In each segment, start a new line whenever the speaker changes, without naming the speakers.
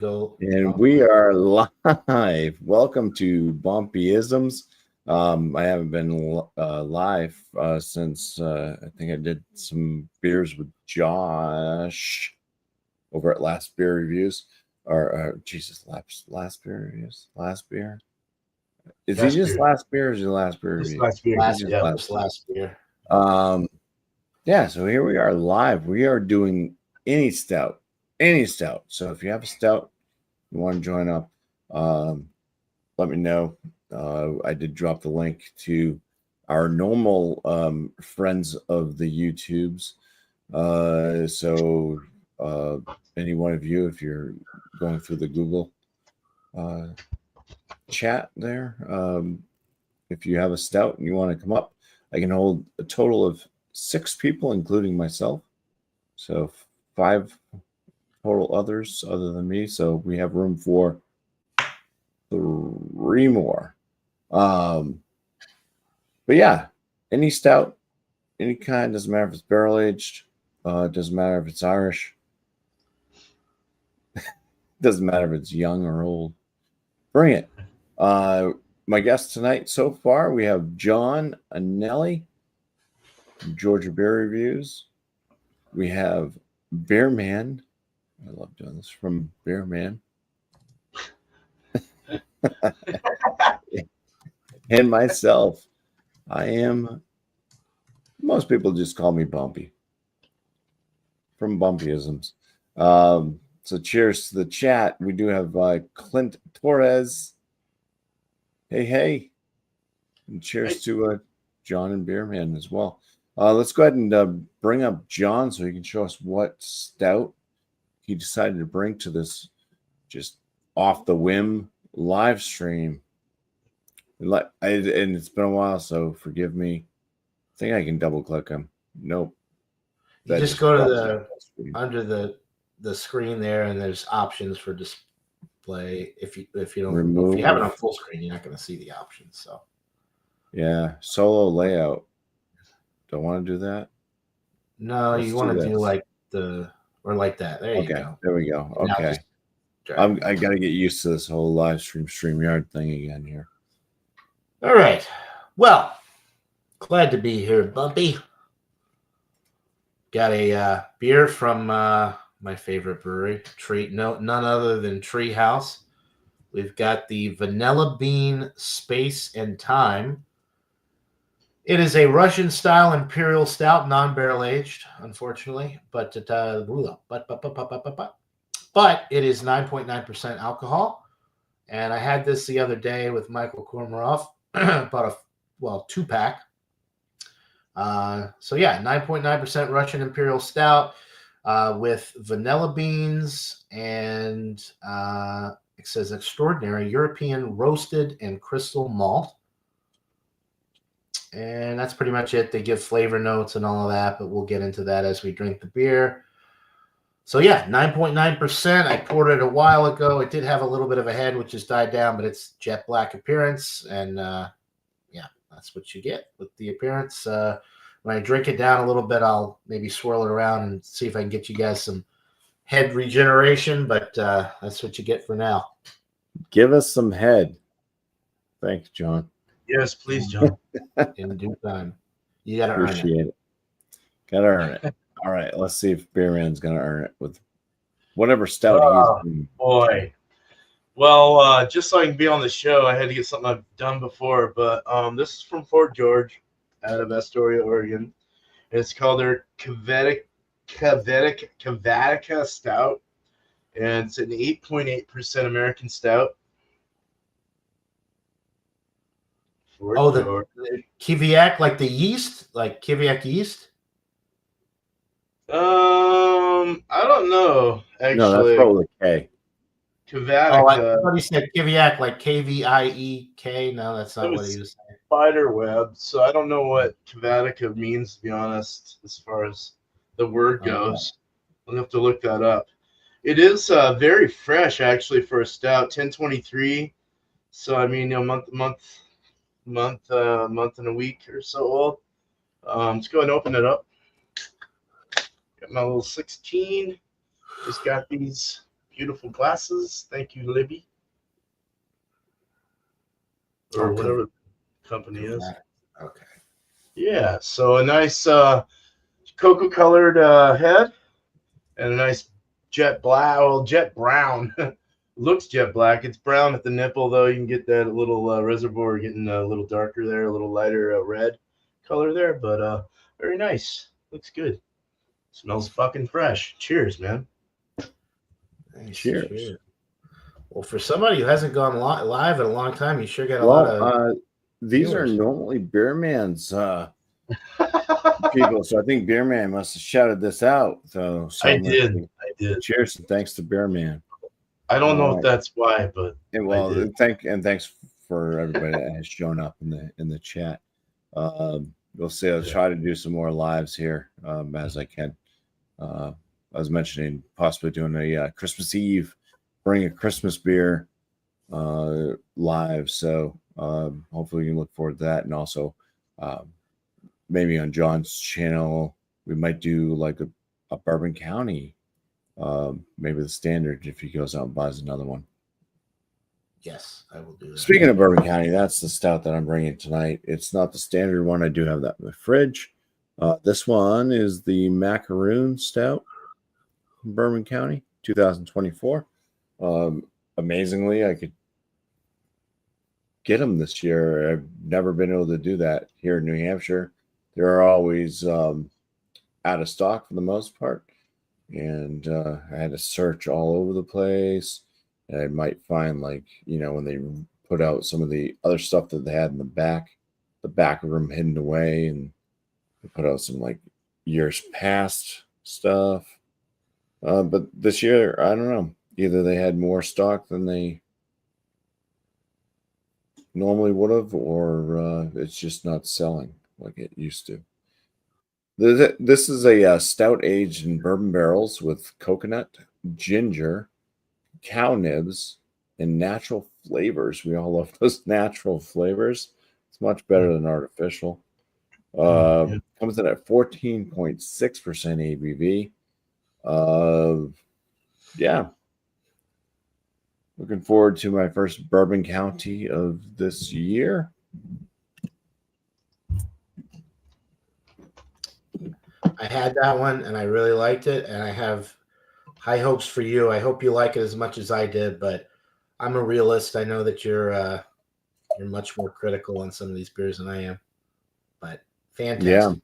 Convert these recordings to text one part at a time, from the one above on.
Go.
And we are live. Welcome to BuMpY-isms. I haven't been live since I think I did some beers with Josh over at Last Beer Reviews. Or Jesus, last beer reviews. Last beer. Is he just last beer? Or is he last beer
Just
review?
last beer.
Last beer.
Yeah. So here we are live. We are doing any stout. So if you have a stout, you want to join up, let me know. I did drop the link to our normal friends of the YouTubes. So any one of you, if you're going through the Google chat there, if you have a stout and you want to come up, I can hold a total of 6 people, including myself. So 5 total others other than me. So we have room for 3 more. But yeah, any stout, any kind, doesn't matter if it's barrel aged, doesn't matter if it's Irish, doesn't matter if it's young or old. Bring it. My guests tonight so far, we have John Anelli from Georgia Beer Reviews. We have Beer Man. I love doing this, from Beer Man. And myself, most people just call me BuMpY from BuMpY-isms. So cheers to the chat. We do have Clint Torres. Hey. And cheers to John and Beerman as well. Let's go ahead and bring up John so he can show us what stout he decided to bring to this just off the whim live stream. And it's been a while, so forgive me. I think I can double click him. Nope.
You just go to under the screen there, and there's options for display. If you don't remove, if you have it on full screen, you're not going to see the options. So
yeah, solo layout. Don't want to do that.
No, you want to do like like that. There you go.
There we go. Okay. I got to get used to this whole live stream StreamYard thing again here.
All right. Well, glad to be here, BuMpY. Got a beer from my favorite brewery, none other than Tree House. We've got the Vanilla Bean Space and Time. It is a Russian-style imperial stout, non-barrel aged, unfortunately, but it is 9.9% alcohol. And I had this the other day with Michael Kormaroff, about a 2-pack. So yeah, 9.9% Russian imperial stout with vanilla beans and it says extraordinary European roasted and crystal malt. And that's pretty much it. They give flavor notes and all of that, but we'll get into that as we drink the beer. So yeah, 9.9%. I poured it a while ago. It did have a little bit of a head, which has died down, but it's jet black appearance. And yeah, that's what you get with the appearance. When I drink it down a little bit, I'll maybe swirl it around and see if I can get you guys some head regeneration, but that's what you get for now.
Give us some head. Thanks, John.
Yes, please, John.
In due time. You got to earn it.
Appreciate it. Got to earn it. All right, let's see if Beerman's going to earn it with whatever stout he's doing.
Boy. Well, just so I can be on the show, I had to get something I've done before, but this is from Fort George out of Astoria, Oregon. It's called their Kvetica Stout, and it's an 8.8% American stout.
The Kvyat, like the yeast, like Kvyat yeast.
I don't know. Actually,
no, that's probably K.
Kvetica.
Oh, I thought he said Kvyat, like Kviek. No, that's not what he was saying.
Spider web. So I don't know what Kvetica means, to be honest, as far as the word goes. I'll have to look that up. It is very fresh, actually, for a stout. 1023. So I mean, month and a week or so old. Let's go ahead and open it up. Got my little 16. Just got these beautiful glasses. Thank you, Libby. Or
Okay.
whatever the company is.
Okay.
Yeah, so a nice cocoa colored head and a nice jet black, well, jet brown. Looks jet black. It's brown at the nipple, though. You can get that little reservoir getting a little darker there, a little lighter red color there, but very nice. Looks good. Smells fucking fresh. Cheers, man.
Nice.
Cheers.
Well, for somebody who hasn't gone live in a long time, you sure got a
Well,
lot of
these are
viewers.
normally Beer Man's people, so I think Beer Man must have shouted this out. So
I did.
Cheers and thanks to Beer Man.
I don't know if that's why, but
and well, thanks for everybody that has shown up in the chat. We'll see. I'll try to do some more lives here as I can. I was mentioning possibly doing a Christmas Eve, bring a Christmas beer live. So hopefully you can look forward to that, and also maybe on John's channel we might do like a Bourbon County. Maybe the standard if he goes out and buys another one.
Yes, I will do that.
Speaking of Bourbon County, that's the stout that I'm bringing tonight. It's not the standard one. I do have that in the fridge. This one is the Macaroon Stout from Bourbon County, 2024. Amazingly, I could get them this year. I've never been able to do that here in New Hampshire. They're always out of stock for the most part. And I had to search all over the place. And I might find, like, when they put out some of the other stuff that they had in the back of them hidden away, and they put out some like years past stuff. But this year, I don't know. Either they had more stock than they normally would have, or it's just not selling like it used to. This is a stout aged in bourbon barrels with coconut, ginger, cow nibs, and natural flavors. We all love those natural flavors. It's much better than artificial. Comes in at 14.6% ABV. Yeah. Looking forward to my first Bourbon County of this year.
I had that one and I really liked it, and I have high hopes for you. I hope you like it as much as I did, but I'm a realist. I know that you're much more critical on some of these beers than I am, but fantastic.
Yeah.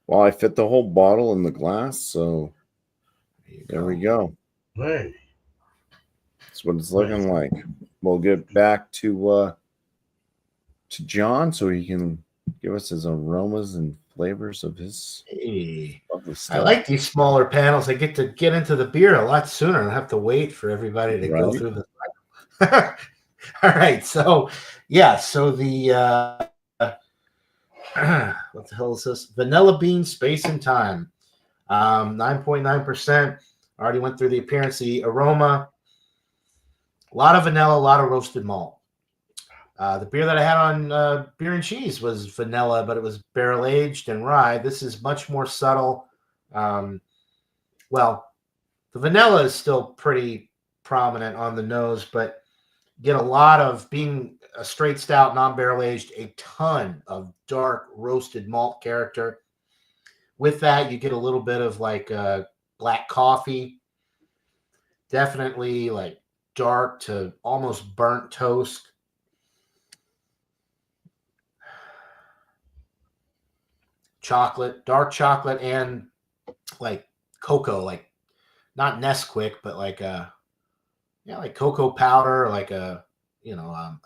Well, I fit the whole bottle in the glass, so there we go.
Hey.
That's what it's looking like. We'll get back to John so he can give us his aromas and flavors of his.
Hey.
Stuff.
I like these smaller panels. I get to get into the beer a lot sooner. I don't have to wait for everybody to go through the. All right, so yeah, so the what the hell is this? Vanilla Bean Space and Time, 9.9%. Already went through the appearance, the aroma. A lot of vanilla, a lot of roasted malt. The beer that I had on Beer and Cheese was vanilla, but it was barrel aged and rye. This is much more subtle. Well, the vanilla is still pretty prominent on the nose, but get a lot of, being a straight stout, non-barrel aged, a ton of dark roasted malt character. With that, you get a little bit of like black coffee. Definitely like dark to almost burnt toast. Chocolate, dark chocolate, and like cocoa, like not Nesquik, but like like cocoa powder, like a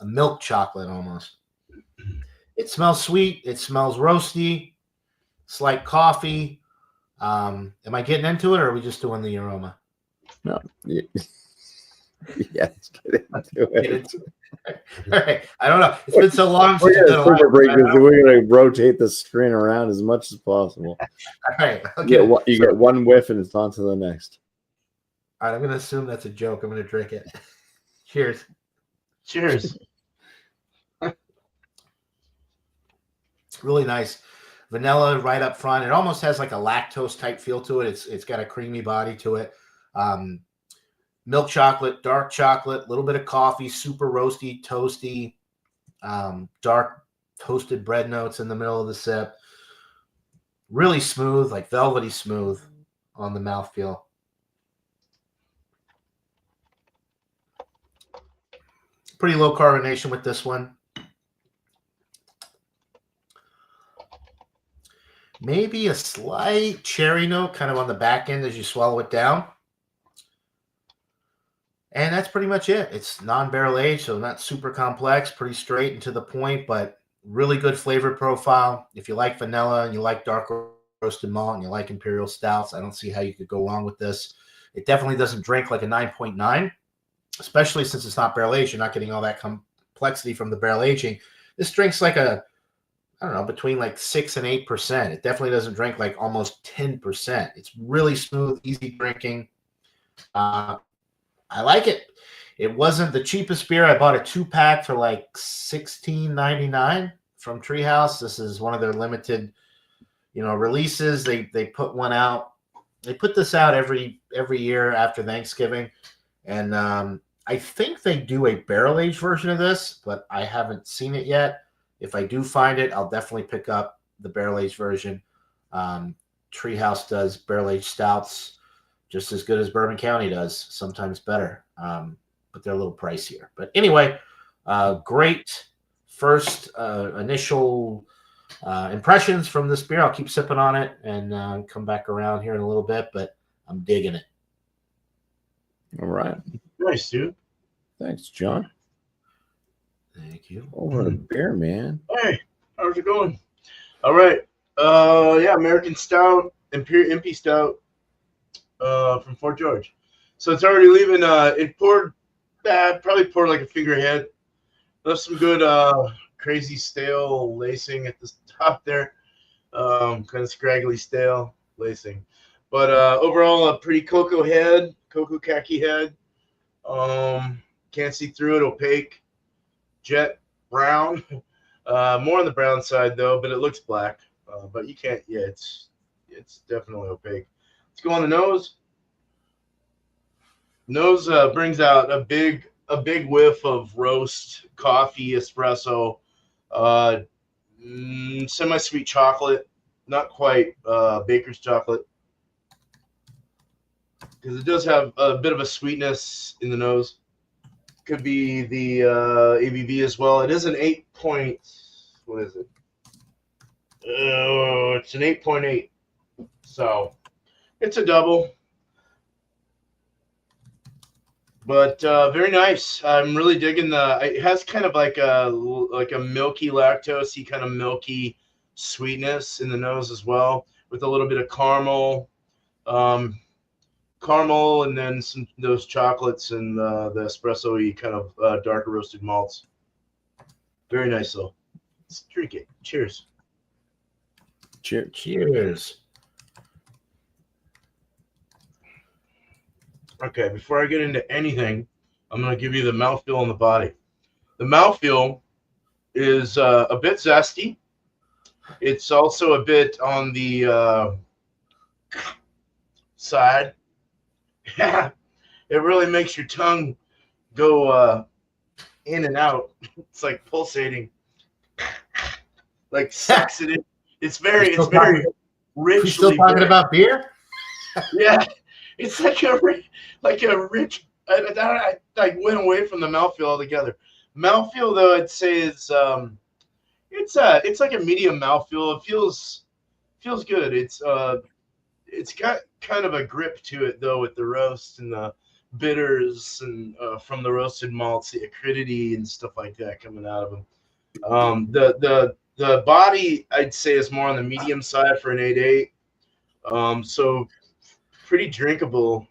milk chocolate almost. It smells sweet. It smells roasty. It's like coffee. Am I getting into it, or are we just doing the aroma?
No. Yeah. Yes, get into it.
All right. I don't know. It's been so long since
we're going to rotate the screen around as much as possible.
All right.
You get one whiff and it's on to the next.
All right. I'm going to assume that's a joke. I'm going to drink it. Cheers.
Cheers.
Really nice. Vanilla right up front. It almost has like a lactose type feel to it. It's got a creamy body to it. milk chocolate, dark chocolate, a little bit of coffee, super roasty, toasty, dark toasted bread notes in the middle of the sip. Really smooth, like velvety smooth on the mouthfeel. Pretty low carbonation with this one. Maybe a slight cherry note kind of on the back end as you swallow it down. And that's pretty much it. It's non-barrel aged, so not super complex, pretty straight and to the point, but really good flavor profile. If you like vanilla and you like dark roasted malt and you like imperial stouts, I don't see how you could go wrong with this. It definitely doesn't drink like a 9.9, especially since it's not barrel aged. You're not getting all that complexity from the barrel aging. This drinks like a, I don't know, between like 6 and 8%. It definitely doesn't drink like almost 10%. It's really smooth, easy drinking. I like it. It wasn't the cheapest beer. I bought a 2-pack for like $16.99 from Treehouse. This is one of their limited, releases. They put one out. They put this out every year after Thanksgiving, and I think they do a barrel aged version of this, but I haven't seen it yet. If I do find it, I'll definitely pick up the barrel aged version. Treehouse does barrel aged stouts just as good as Bourbon County does, sometimes better, but they're a little pricier. But anyway, great first initial impressions from this beer. I'll keep sipping on it and come back around here in a little bit, but I'm digging it.
All right.
Nice, dude.
Thanks, John.
Thank you.
Over to beer, man.
Hey, how's it going? All right. Yeah, American Stout, BuMpY Stout from Fort George. So it's already leaving. It poured, probably poured like a finger ahead. Left some good crazy stale lacing at the top there. Kind of scraggly stale lacing. But overall, a pretty cocoa khaki head. Can't see through it, opaque. Jet brown. More on the brown side, though, but it looks black. But you can't, it's definitely opaque. Let's go on the nose. Nose brings out a big whiff of roast coffee, espresso, semi-sweet chocolate, not quite baker's chocolate, because it does have a bit of a sweetness in the nose. Could be the ABV as well. It is an 8 point. What is it? It's an 8.8. So it's a double. But very nice. I'm really digging it has kind of like a milky lactosey, kind of milky sweetness in the nose as well, with a little bit of caramel, and then those chocolates and the espresso-y kind of darker roasted malts. Very nice though. Let's drink it. Cheers.
Cheers.
Okay, before I get into anything, I'm going to give you the mouthfeel and the body. The mouthfeel is a bit zesty. It's also a bit on the side. Yeah, it really makes your tongue go in and out. It's like pulsating, like sucks it in. It's very rich.
We still talking about beer?
Yeah, it's like a rich. I went away from the mouthfeel altogether. Mouthfeel, though, I'd say is it's like a medium mouthfeel. It feels good. It's got kind of a grip to it though, with the roast and the bitters and from the roasted malts, the acridity and stuff like that coming out of them. The body, I'd say, is more on the medium side for an 8.8. So pretty drinkable,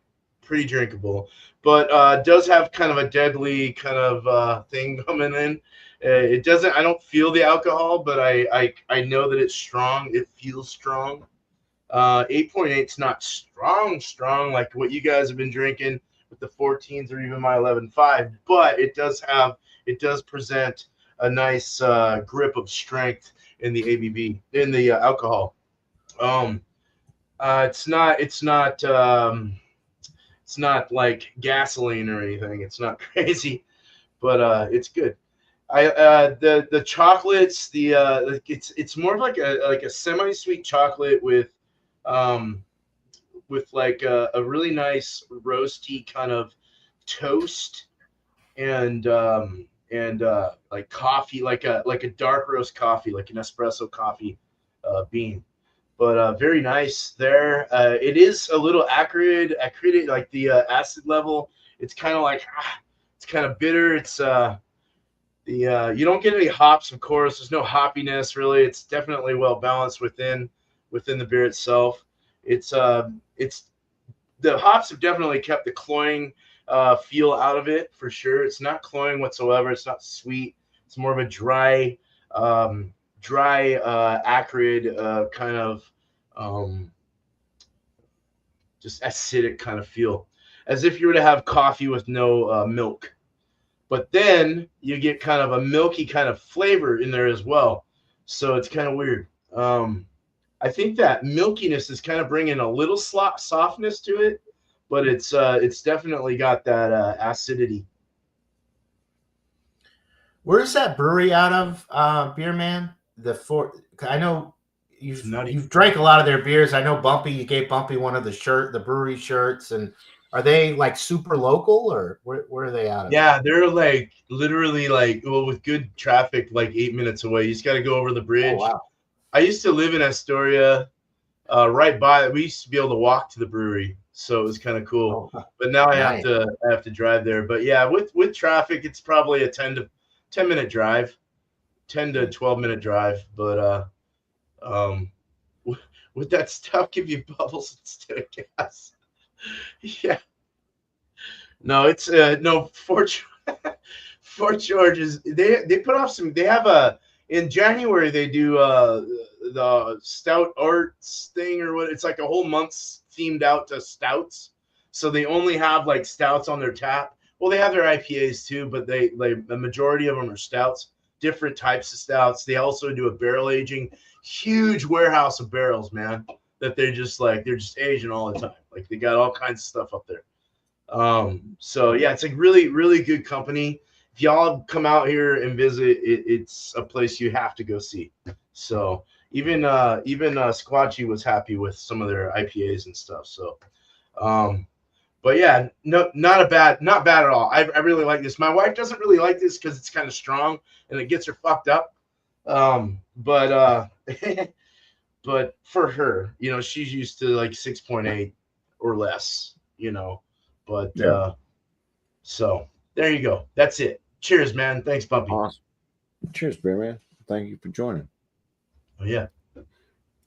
but does have kind of a deadly kind of thing coming in. It doesn't. I don't feel the alcohol, but I know that it's strong. It feels strong. 8.8 is not strong like what you guys have been drinking with the 14s or even my 11.5, but it does present a nice grip of strength in the ABV, in the alcohol. It's not It's not like gasoline or anything. It's not crazy, but it's good. The chocolates, it's more of like a semi-sweet chocolate um with like a really nice roasty kind of toast and like coffee, like a dark roast coffee, like an espresso coffee bean. But very nice there. It is a little acrid, like the acid level. It's kind of like it's kind of bitter. It's the you don't get any hops, of course. There's no hoppiness really. It's definitely well balanced within the beer itself. It's the hops have definitely kept the cloying feel out of it for sure. It's not cloying whatsoever. It's not sweet. It's more of a dry, acrid kind of just acidic kind of feel, as if you were to have coffee with no milk. But then you get kind of a milky kind of flavor in there as well. So it's kind of weird. I think that milkiness is kind of bringing a little softness to it, but it's definitely got that acidity.
Where's that brewery out of, Beer Man? I know you've drank a lot of their beers. I know BuMpY. You gave BuMpY one of the brewery shirts, and are they like super local, or where are they out of?
Yeah, they're like literally like, well, with good traffic, like 8 minutes away. You just got to go over the bridge.
Oh, wow.
I used to live in Astoria, right by. We used to be able to walk to the brewery, so it was kind of cool.
Oh,
but now
nice.
I have to drive there. But yeah, with traffic, it's probably a 10 minute drive, 10 to 12 minute drive. But would that stuff give you bubbles instead of gas? Yeah. No, it's no Fort Fort George is they put off some. They have in January they do the stout arts thing or what. It's like a whole month's themed out to stouts. So they only have like stouts on their tap. Well, they have their IPAs too, but the majority of them are stouts, different types of stouts. They also do a barrel aging, huge warehouse of barrels, man, that they're just aging all the time. Like they got all kinds of stuff up there. So yeah, it's a really, really good company. If y'all come out here and visit, it's a place you have to go see. So even Squatchy was happy with some of their IPAs and stuff. So but yeah, no, not bad at all. I really like this. My wife doesn't really like this because it's kind of strong and it gets her fucked up. But but for her, she's used to like 6.8 or less, But
Yeah.
so there you go. That's it. Cheers, man. Thanks, BuMpY.
Awesome. Cheers, Beer Man. Thank you for joining.
Oh yeah.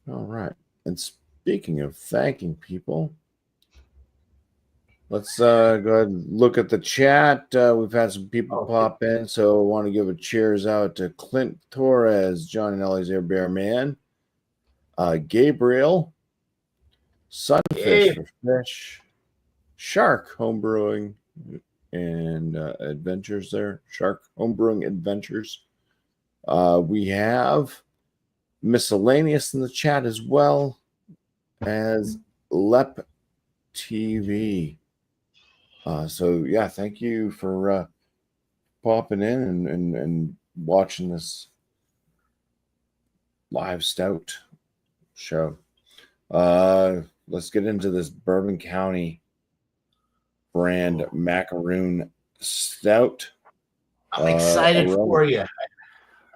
All right. And speaking of thanking people, let's go ahead and look at the chat. We've had some people pop in, so I want to give a cheers out to Clint Torres, John and Ellie's Air Bear Man, Gabriel, Sunfish for Fish, Shark Homebrewing and Adventures there. Shark Homebrewing Adventures. We have Miscellaneous in the chat as well as Lep TV. So yeah, thank you for popping in and watching this live stout show. Let's get into this Bourbon County brand macaroon stout.
I'm excited for you.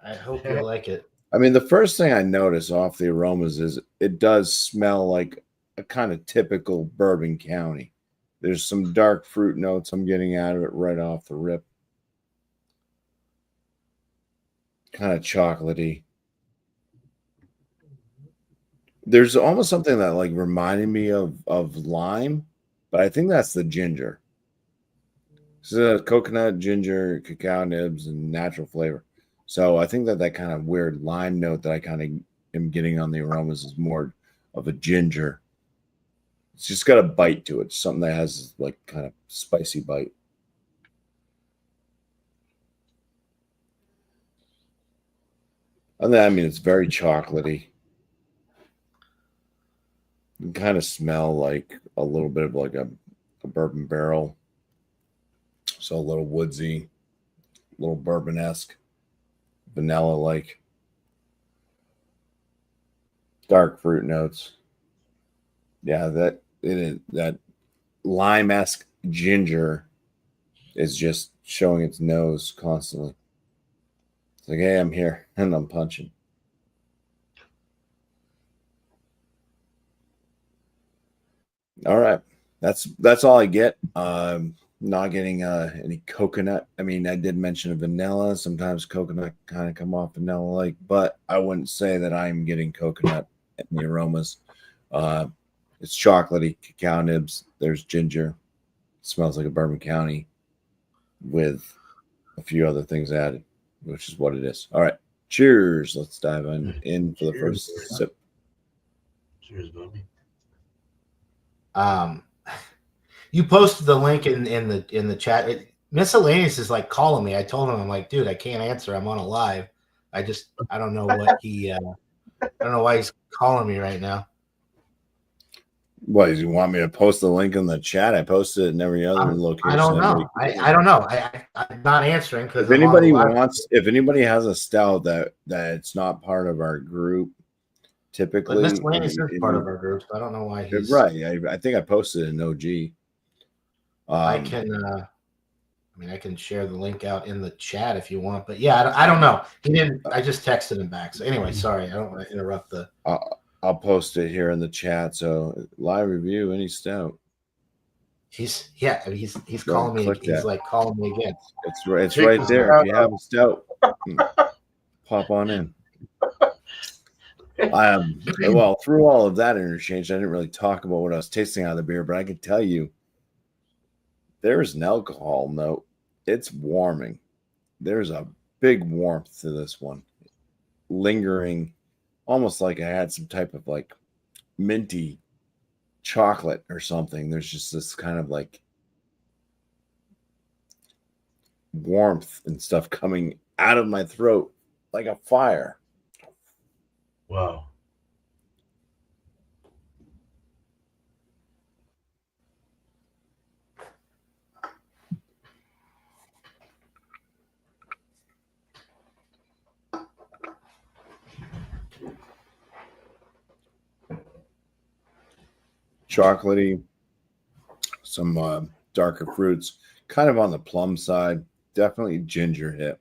I hope you like it.
I mean, the first thing I notice off the aromas is it does smell like a kind of typical Bourbon County. There's some dark fruit notes I'm getting out of it right off the rip. Kind of chocolatey. There's almost something that like reminded me of lime, but I think that's the ginger. So coconut, ginger, cacao nibs, and natural flavor. So I think that kind of weird lime note that I kind of am getting on the aromas is more of a ginger. It's just got a bite to it. Something that has like kind of spicy bite. And then, I mean, it's very chocolatey. You kind of smell like a little bit of like a bourbon barrel. So a little woodsy, a little bourbon-esque, vanilla-like, dark fruit notes. Yeah, that lime-esque ginger is just showing its nose constantly. It's like, hey, I'm here and I'm punching. All right, that's all I get. Not getting any coconut. I mean, I did mention vanilla. Sometimes coconut kind of come off vanilla like, but I wouldn't say that I'm getting coconut in the aromas. It's chocolatey, cacao nibs. There's ginger. It smells like a Bourbon County with a few other things added, which is what it is. All right, cheers. Let's dive in for the first sip.
Cheers, Bobby.
You posted the link in the chat. Miscellaneous is like calling me. I told him, I'm like, dude, I can't answer. I'm on a live. I don't know what I don't know why he's calling me right now.
What, does he want me to post the link in the chat? I posted it in every other location.
I don't know. I don't know. I'm not answering because
if anybody has a stout that it's not part of our group, typically.
But Miscellaneous is part of our group, so I don't know why he's
right. I think I posted it in OG.
I can share the link out in the chat if you want, but yeah, I don't know. He didn't. I just texted him back. So anyway, sorry, I don't want to interrupt the.
I'll post it here in the chat. So live review any stout.
He's calling me. He's like calling me again.
It's right there. If you have a stout, pop on in. Well, through all of that interchange, I didn't really talk about what I was tasting out of the beer, but I can tell you there's an alcohol note. It's warming. There's a big warmth to this one, lingering, almost like I had some type of like minty chocolate or something. There's just this kind of like warmth and stuff coming out of my throat like a fire.
Wow.
Chocolatey, some darker fruits, kind of on the plum side. Definitely ginger hit.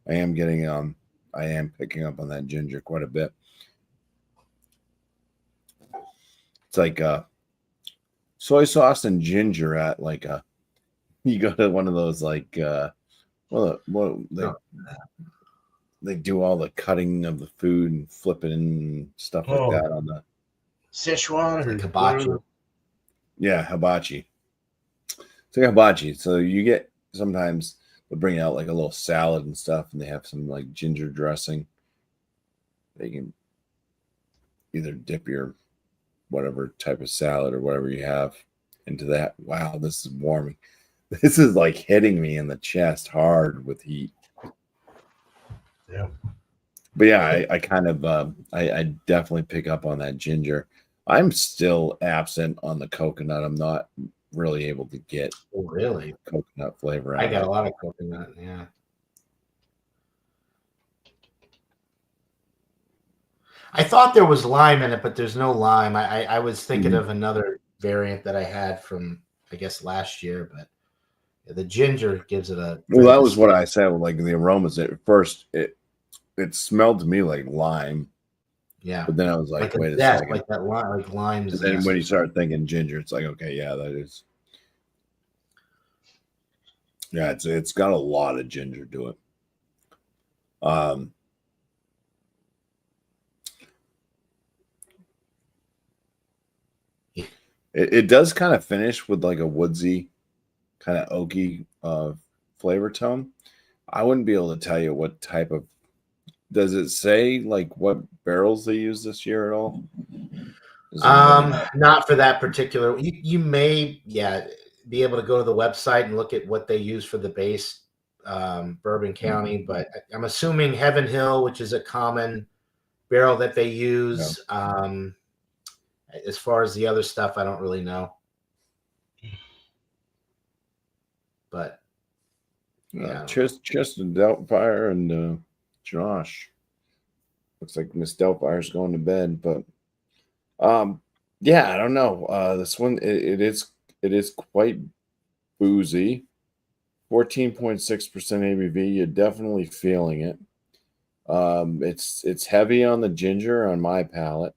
I am picking up on that ginger quite a bit. It's like soy sauce and ginger at like you go to one of those like they do all the cutting of the food and flip it and stuff like that on the
Sichuan or
hibachi.
Yeah, hibachi. It's like hibachi. So you get sometimes they'll bring out like a little salad and stuff, and they have some like ginger dressing. They can either dip your whatever type of salad or whatever you have into that. Wow, this is warming. This is like hitting me in the chest hard with heat.
Yeah.
But yeah, I kind of I definitely pick up on that ginger. I'm still absent on the coconut. I'm not really able to get coconut flavor out.
I got a lot of coconut, yeah. I thought there was lime in it, but there's no lime. I was thinking of another variant that I had from, I guess, last year, but the ginger gives it a.
Well, that was what I said. Like the aromas at first, it smelled to me like lime.
Yeah,
but then I was like, wait a second,
like that lime, like lime.
And then when you start thinking ginger, it's like, okay, yeah, that is. Yeah, it's got a lot of ginger to it. It does kind of finish with like a woodsy, kind of oaky flavor tone. I wouldn't be able to tell you what type of. Does it say like what barrels they use this year at all?
Not for that particular. You may, be able to go to the website and look at what they use for the base Bourbon County, but I'm assuming Heaven Hill, which is a common barrel that they use. Yeah. As far as the other stuff, I don't really know. But yeah,
Cheers to Doubtfire and Josh. Looks like Miss Doubtfire's going to bed, but yeah, I don't know. This one it is quite boozy. 14.6% ABV. You're definitely feeling it. It's heavy on the ginger on my palate.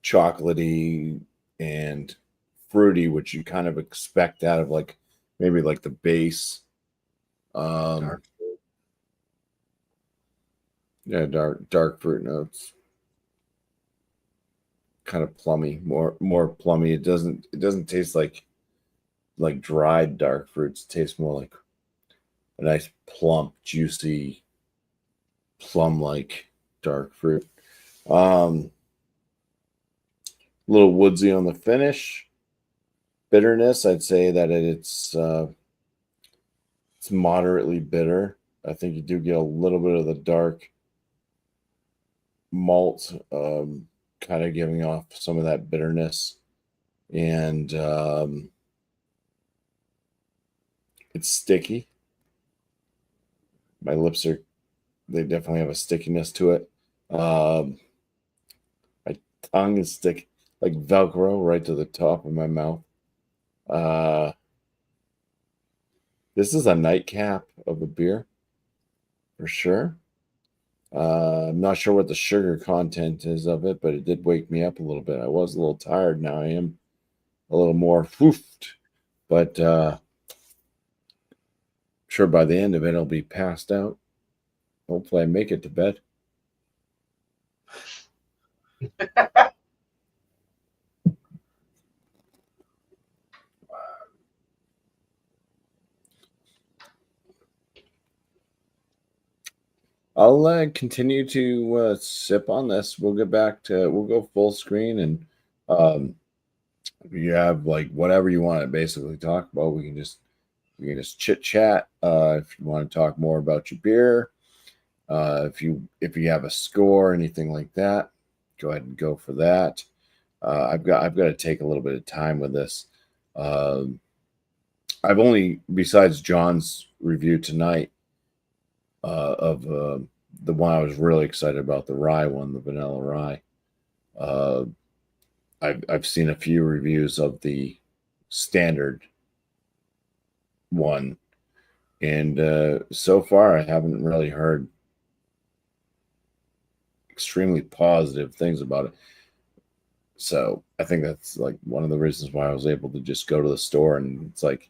Chocolatey and fruity, which you kind of expect out of like maybe like the base.
dark.
Yeah, dark fruit notes. Kind of plummy, more plummy. It doesn't taste like dried dark fruits. It tastes more like a nice plump, juicy, plum-like dark fruit. A little woodsy on the finish. Bitterness, I'd say that it's moderately bitter. I think you do get a little bit of the dark malt, kind of giving off some of that bitterness, and it's sticky. My lips they definitely have a stickiness to it. My tongue is stick like Velcro right to the top of my mouth. This is a nightcap of a beer for sure. I'm not sure what the sugar content is of it, but it did wake me up a little bit. I was a little tired. Now I am a little more foofed, but sure by the end of it I'll be passed out. Hopefully I make it to bed. I'll continue to sip on this. We'll go full screen, and you have like whatever you want to basically talk about. We can just chit chat. If you want to talk more about your beer, if you have a score, anything like that, go ahead and go for that. I've got to take a little bit of time with this. I've only, besides John's review tonight, of the one I was really excited about, the rye one, the vanilla rye. I've seen a few reviews of the standard one, and so far I haven't really heard extremely positive things about it. So I think that's like one of the reasons why I was able to just go to the store, and it's like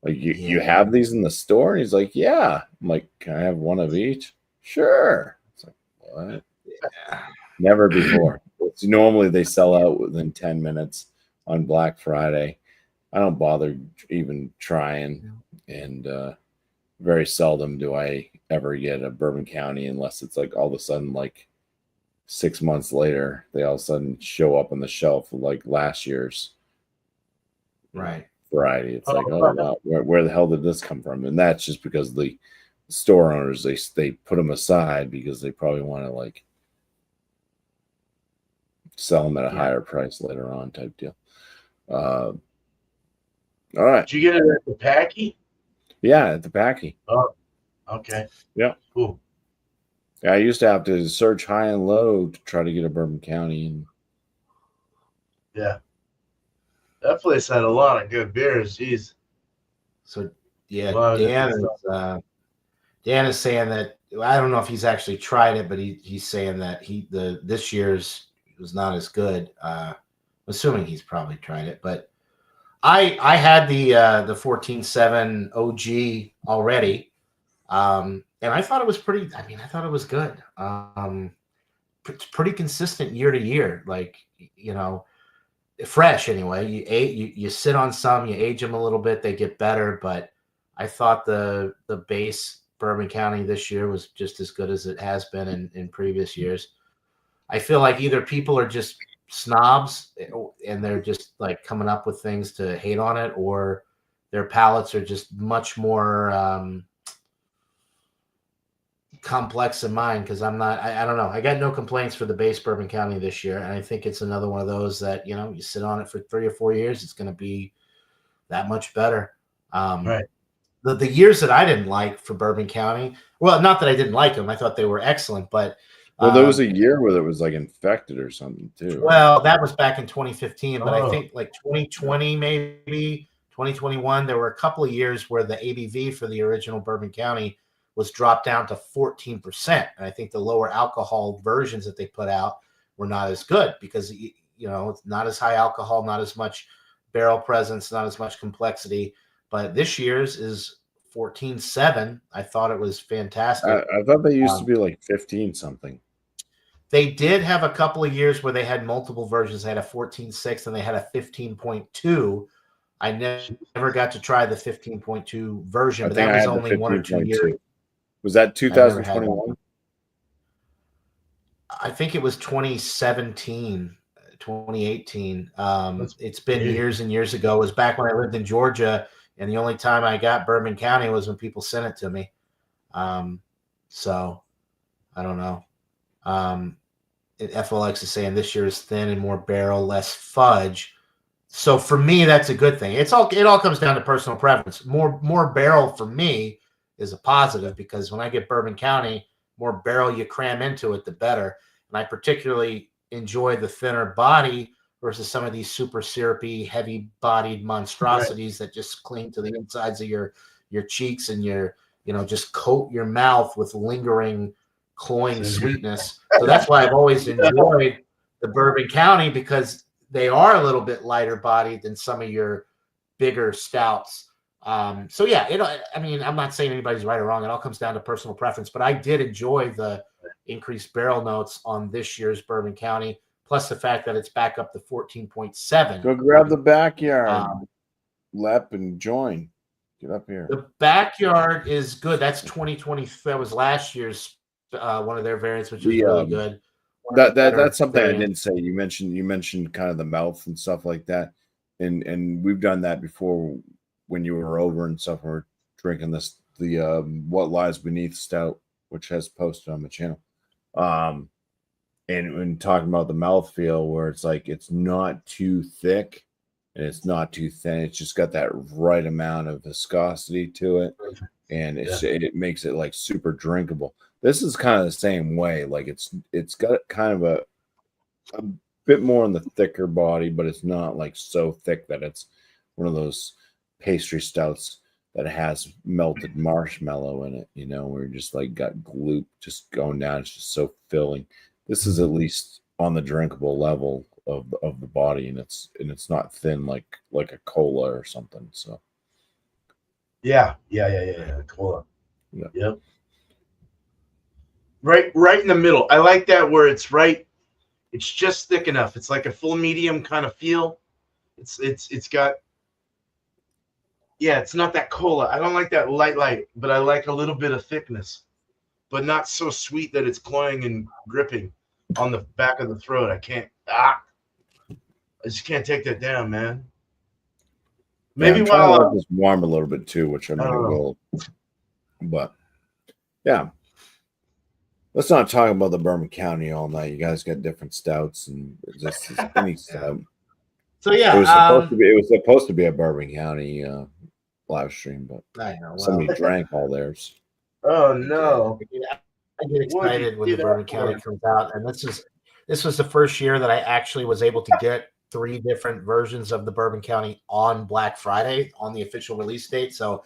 you have these in the store, and he's like, yeah. I'm like, can I have one of each? Sure. It's like, what?
Yeah.
Never before. Normally they sell out within 10 minutes on Black Friday. I don't bother even trying, and very seldom do I ever get a Bourbon County unless it's like all of a sudden, like 6 months later, they all of a sudden show up on the shelf like last year's
Right.
variety. It's like, oh wow, where the hell did this come from? And that's just because the store owners, they put them aside because they probably want to like sell them at a higher price later on, type deal. All right.
Did you get it at the Packy?
Yeah, at the Packy.
Oh, okay.
Yeah.
Cool.
I used to have to search high and low to try to get a Bourbon County. And
yeah, that place had a lot of good beers. Jeez.
So yeah,
Dan
is saying that, I don't know if he's actually tried it, but he's saying that this year's was not as good. I'm assuming he's probably tried it, but I had the 14.7 OG already, and I thought it was pretty. I mean, I thought it was good. It's pretty consistent year to year, like, fresh anyway. You sit on some, you age them a little bit, they get better. But I thought the base Bourbon County this year was just as good as it has been in previous years. I feel like either people are just snobs and they're just like coming up with things to hate on it, or their palates are just much more complex in mine because I'm not. I don't know. I got no complaints for the base Bourbon County this year, and I think it's another one of those that you sit on it for 3 or 4 years, it's going to be that much better.
Right.
The years that I didn't like for Bourbon County, well, not that I didn't like them, I thought they were excellent, but
Well, there was a year where it was like infected or something too.
well, that was back in 2015, but I
Oh.
think like 2020, maybe 2021, there were a couple of years where the ABV for the original Bourbon County was dropped down to 14%. And I think the lower alcohol versions that they put out were not as good because, it's not as high alcohol, not as much barrel presence, not as much complexity. But this year's is 14.7. I thought it was fantastic.
I thought they used to be like 15 something.
They did have a couple of years where they had multiple versions. They had a 14.6 and they had a 15.2. I never got to try the 15.2 version, but that was only 1 or 2 years.
Was that 2021?
I think it was 2017, 2018. It's been years and years ago. It was back when I lived in Georgia, and the only time I got Bourbon County was when people sent it to me. So I don't know. FLX is saying this year is thin and more barrel, less fudge. So for me, that's a good thing. It all comes down to personal preference. More barrel for me is a positive because when I get Bourbon County, more barrel you cram into it, the better. And I particularly enjoy the thinner body versus some of these super syrupy, heavy-bodied monstrosities that just cling to the insides of your cheeks and just coat your mouth with lingering, cloying sweetness. So that's why I've always enjoyed the Bourbon County because they are a little bit lighter bodied than some of your bigger stouts. So yeah, I'm not saying anybody's right or wrong. It all comes down to personal preference, but I did enjoy the increased barrel notes on this year's Bourbon County, plus the fact that it's back up to 14.7.
Go grab the backyard, Lep, and join. Get up here.
The backyard is good. That's 2020. That was last year's one of their variants, which is really good.
That's something I didn't say. You mentioned kind of the mouth and stuff like that, and we've done that before when you were over and stuff. We're drinking the What Lies Beneath Stout, which has posted on the channel, and when talking about the mouthfeel, where it's like it's not too thick and it's not too thin. It's just got that right amount of viscosity to it, and it makes it like super drinkable. This is kind of the same way. Like it's got kind of a bit more on the thicker body, but it's not like so thick that it's one of those pastry stouts that has melted marshmallow in it, where you just like got gloop just going down. It's just so filling. This is at least on the drinkable level of the body, and it's not thin like a cola or something. So
yeah, cola. Yeah. Yep. Right in the middle. I like that where it's right. It's just thick enough. It's like a full medium kind of feel. It's got. Yeah, it's not that cola. I don't like that light, but I like a little bit of thickness, but not so sweet that it's cloying and gripping on the back of the throat. I just can't take that down, man. Maybe
while to let this warm a little bit too, which I mean it will. But yeah. Let's not talk about the Bourbon County all night. You guys got different stouts and just any stout.
So yeah,
it was supposed to be a Bourbon County live stream, but somebody drank all theirs.
Oh no!
I get excited when the Bourbon County comes out, and this was the first year that I actually was able to get 3 different versions of the Bourbon County on Black Friday on the official release date. So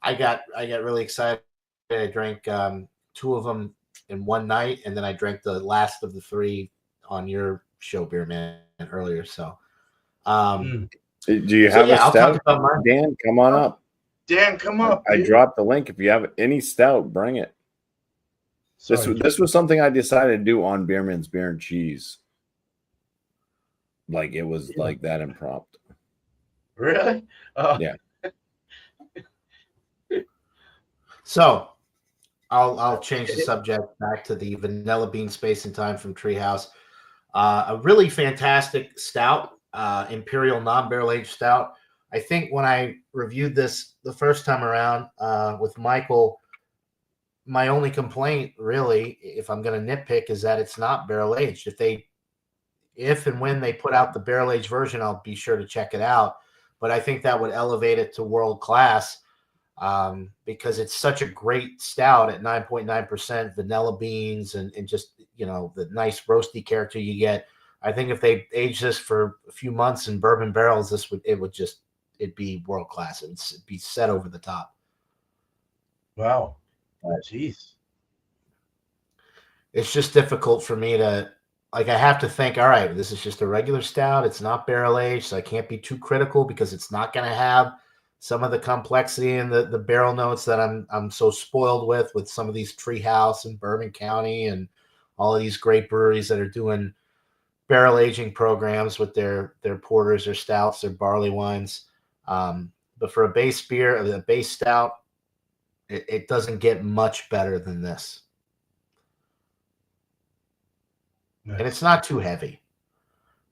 I got really excited. I drank 2 of them in one night, and then I drank the last of the 3 on your show, Beer Man, earlier. So,
do you have a stout? Dan, come on up.
Dan, come up.
I dropped the link. If you have any stout, bring it. This was something I decided to do on Beerman's Beer and Cheese. Like it was like that impromptu.
Really?
Yeah.
So I'll change the subject back to the Vanilla Bean Space and Time from Treehouse. A really fantastic stout, Imperial non-barrel aged stout. I think when I reviewed this the first time around with Michael, my only complaint, really, if I'm going to nitpick, is that it's not barrel aged. If and when they put out the barrel aged version, I'll be sure to check it out. But I think that would elevate it to world class because it's such a great stout at 9.9% vanilla beans and just, the nice roasty character you get. I think if they age this for a few months in bourbon barrels, it'd be world class. It'd be set over the top.
Wow. Jeez.
It's just difficult for me to, I have to think, all right, this is just a regular stout. It's not barrel aged, so I can't be too critical because it's not going to have some of the complexity and the barrel notes that I'm so spoiled with some of these Treehouse and Bourbon County and all of these great breweries that are doing barrel aging programs with their porters, their stouts, their barley wines. But for a base beer, a base stout, it doesn't get much better than this.
Nice.
And it's not too heavy.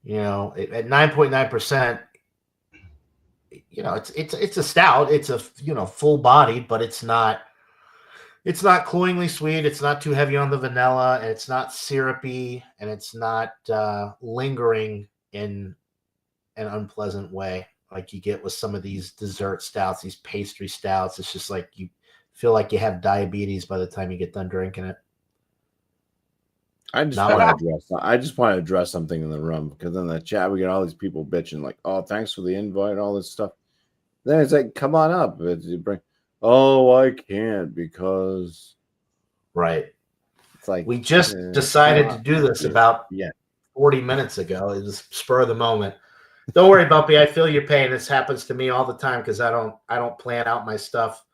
At 9.9%, it's a stout. It's a full bodied, but it's not cloyingly sweet. It's not too heavy on the vanilla, and it's not syrupy, and it's not lingering in an unpleasant way like you get with some of these dessert stouts, these pastry stouts. It's just like you feel like you have diabetes by the time you get done drinking it.
I just want to address something in the room because in the chat we get all these people bitching like, "Oh, thanks for the invite," and all this stuff. Then it's like, "Come on up." Oh, I can't because
right.
It's like
we just decided to do this about 40 minutes ago. It was spur of the moment. Don't worry, BuMpY. I feel your pain. This happens to me all the time because I don't plan out my stuff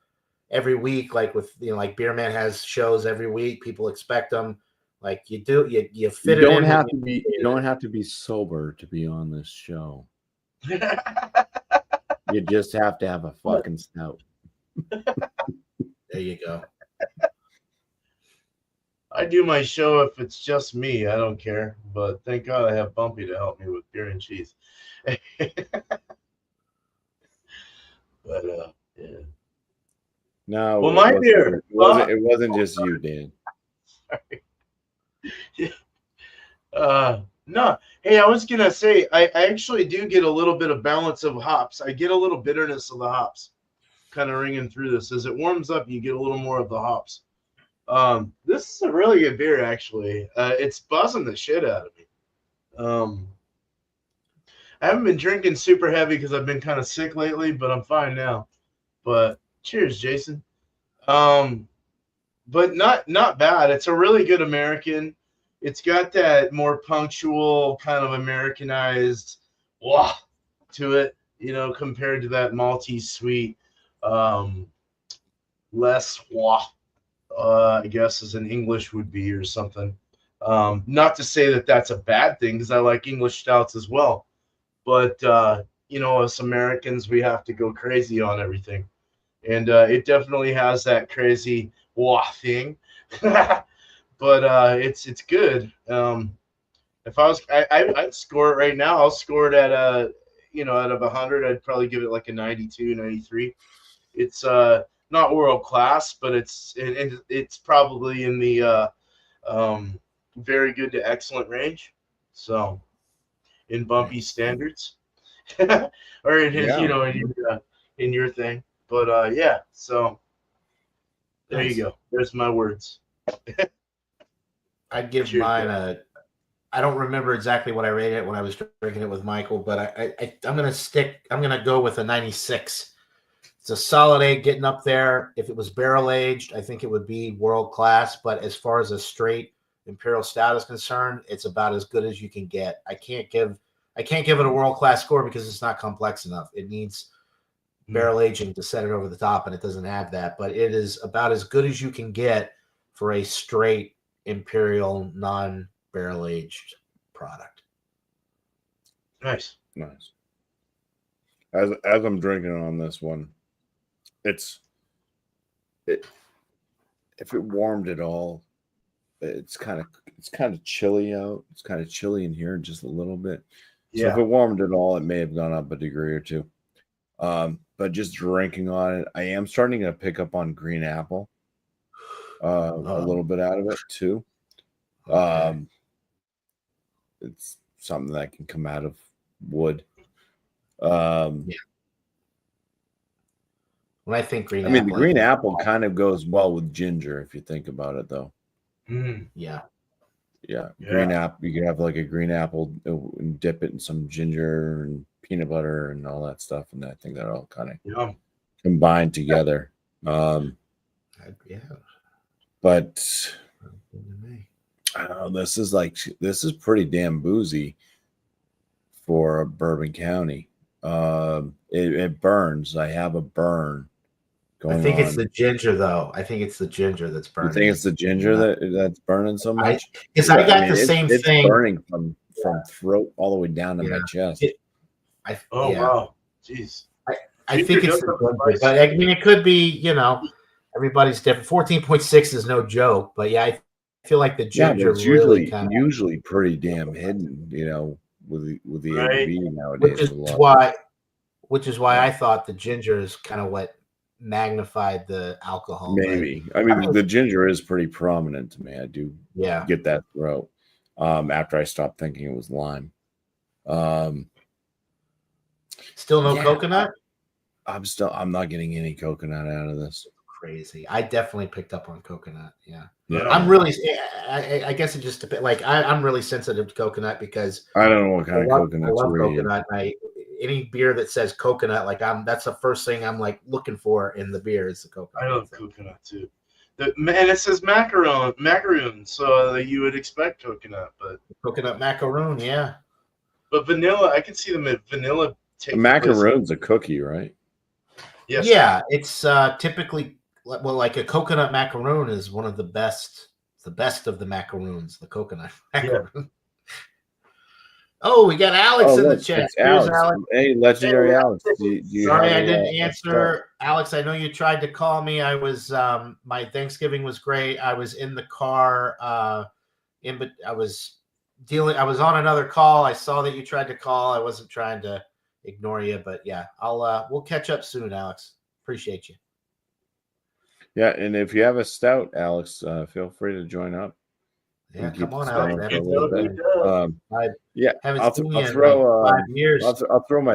every week. Like with like Beer Man has shows every week. People expect them. Like you do, you fit it in.
You don't have to be sober to be on this show. You just have to have a fucking stout.
There you go.
I do my show if it's just me. I don't care. But thank God I have BuMpY to help me with beer and cheese. But yeah.
No.
Well, my beer.
It wasn't just you, Dan.
Sorry. No. Hey, I was gonna say I actually do get a little bit of balance of hops. I get a little bitterness of the hops kind of ringing through this. As it warms up, you get a little more of the hops. This is a really good beer, actually. It's buzzing the shit out of me. I haven't been drinking super heavy because I've been kind of sick lately, but I'm fine now. But cheers, Jason. But not bad. It's a really good American. It's got that more punctual kind of Americanized wah to it, compared to that malty sweet, less wah, I guess as an English would be or something. Not to say that that's a bad thing because I like English stouts as well. But, us Americans, we have to go crazy on everything. And it definitely has that crazy wah thing. But it's good. If I'd score it right now. I'll score it at out of 100, I'd probably give it like a 92, 93. It's not world class, but it's probably in the very good to excellent range. So in BuMpY standards, or in his, in your thing. But yeah, so there you go. There's my words.
I'd give mine I don't remember exactly what I rated it when I was drinking it with Michael, but I'm gonna go with a 96. It's a solid 8 getting up there. If it was barrel aged, I think it would be world class. But as far as a straight imperial stout is concerned, it's about as good as you can get. I can't give it a world class score because it's not complex enough. It needs barrel aging to set it over the top, and it doesn't have that. But it is about as good as you can get for a straight imperial non-barrel aged product.
Nice.
As I'm drinking on this one, if it warmed at all, it's kind of chilly out. It's kind of chilly in here just a little bit. So if it warmed at all, it may have gone up a degree or two. But just drinking on it, I am starting to pick up on green apple. a little bit out of it too.
Okay.
It's something that can come out of wood.
Yeah. When I think green
I mean,
apple,
the green
I think
apple kind of goes well with ginger if you think about it, though.
yeah.
Yeah, green apple. You could have like a green apple and dip it in some ginger and peanut butter and all that stuff, and I think that all kind of combine together.
Yeah.
But I don't know. This is pretty damn boozy for Bourbon County. It burns. I have a burn going
I think
on.
it's the ginger, though. I think it's the ginger that's burning.
You think it's the ginger that's burning so much?
Because I got the same
it's
thing.
burning from throat all the way down to my chest.
Wow, jeez.
I think it's the ginger, but I mean, it could be. Everybody's different. 14.6 is no joke, but yeah, I feel like the ginger
it's
really
usually pretty damn hidden. With the ABV nowadays.
Which is why I thought the ginger is kind of what magnified the alcohol.
Maybe. I mean, the ginger is pretty prominent to me. I do get that throat after I stopped thinking it was lime.
Still no coconut?
I'm not getting any coconut out of this.
Crazy. I definitely picked up on coconut. Yeah. I'm really, I guess it just depends. Like I'm really sensitive to coconut because
I don't know what kind of coconut.
I love coconut. Any beer that says coconut, that's the first thing I'm like looking for in the beer is the coconut.
I love coconut too. And it says macaroon, so you would expect coconut, but
coconut macaroon, yeah.
But vanilla, I can see them at vanilla.
A macaroon's a cookie, right?
Yes.
Yeah, it's typically like a coconut macaroon is one of the best of the macaroons, the coconut macaroon. Yeah. Oh, we got Alex in the chat.
Alex. Hey, legendary Alex.
Sorry, I didn't answer. Alex, I know you tried to call me. I was my Thanksgiving was great. I was in the car. I was on another call. I saw that you tried to call. I wasn't trying to ignore you, but yeah, we'll catch up soon, Alex. Appreciate you.
Yeah, and if you have a stout, Alex, feel free to join up.
Yeah, come on, Alex.
I'll throw 5 years. I'll throw my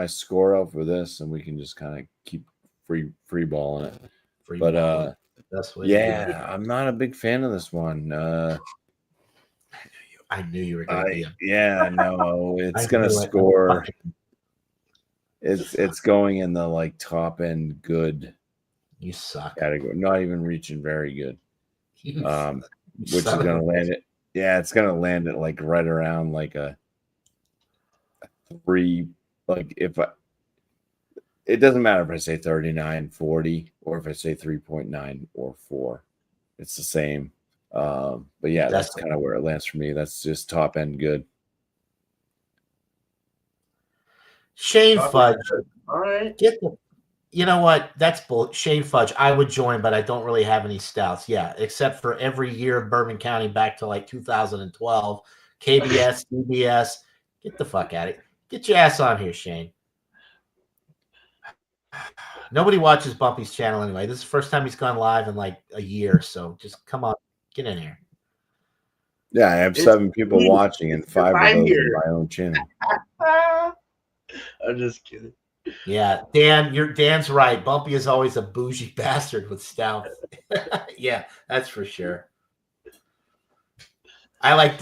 score out for this, and we can just kind of keep free balling it. I'm not a big fan of this one.
I knew you were going to be.
Yeah, no, it's going to score. It's going in the like top end good.
You suck.
Category, not even reaching very good. Which is going to land it. Yeah, it's going to land it like right around like a 3. Like it doesn't matter if I say 39, 40, or if I say 3.9 or 4. It's the same. But yeah, that's kind of where it lands for me. That's just top end good.
Shane Fudge.
All right.
You know what? That's Shane Fudge. I would join, but I don't really have any stouts. Yeah, except for every year of Bourbon County back to like 2012. KBS, CBS. Get the fuck out of it. Get your ass on here, Shane. Nobody watches BuMpY's channel anyway. This is the first time he's gone live in like a year. So just come on, get in here.
Yeah, I have 7 people watching and 5 of those on my own channel.
I'm just kidding.
Yeah, Dan's right. BuMpY is always a bougie bastard with stout. Yeah, that's for sure. I like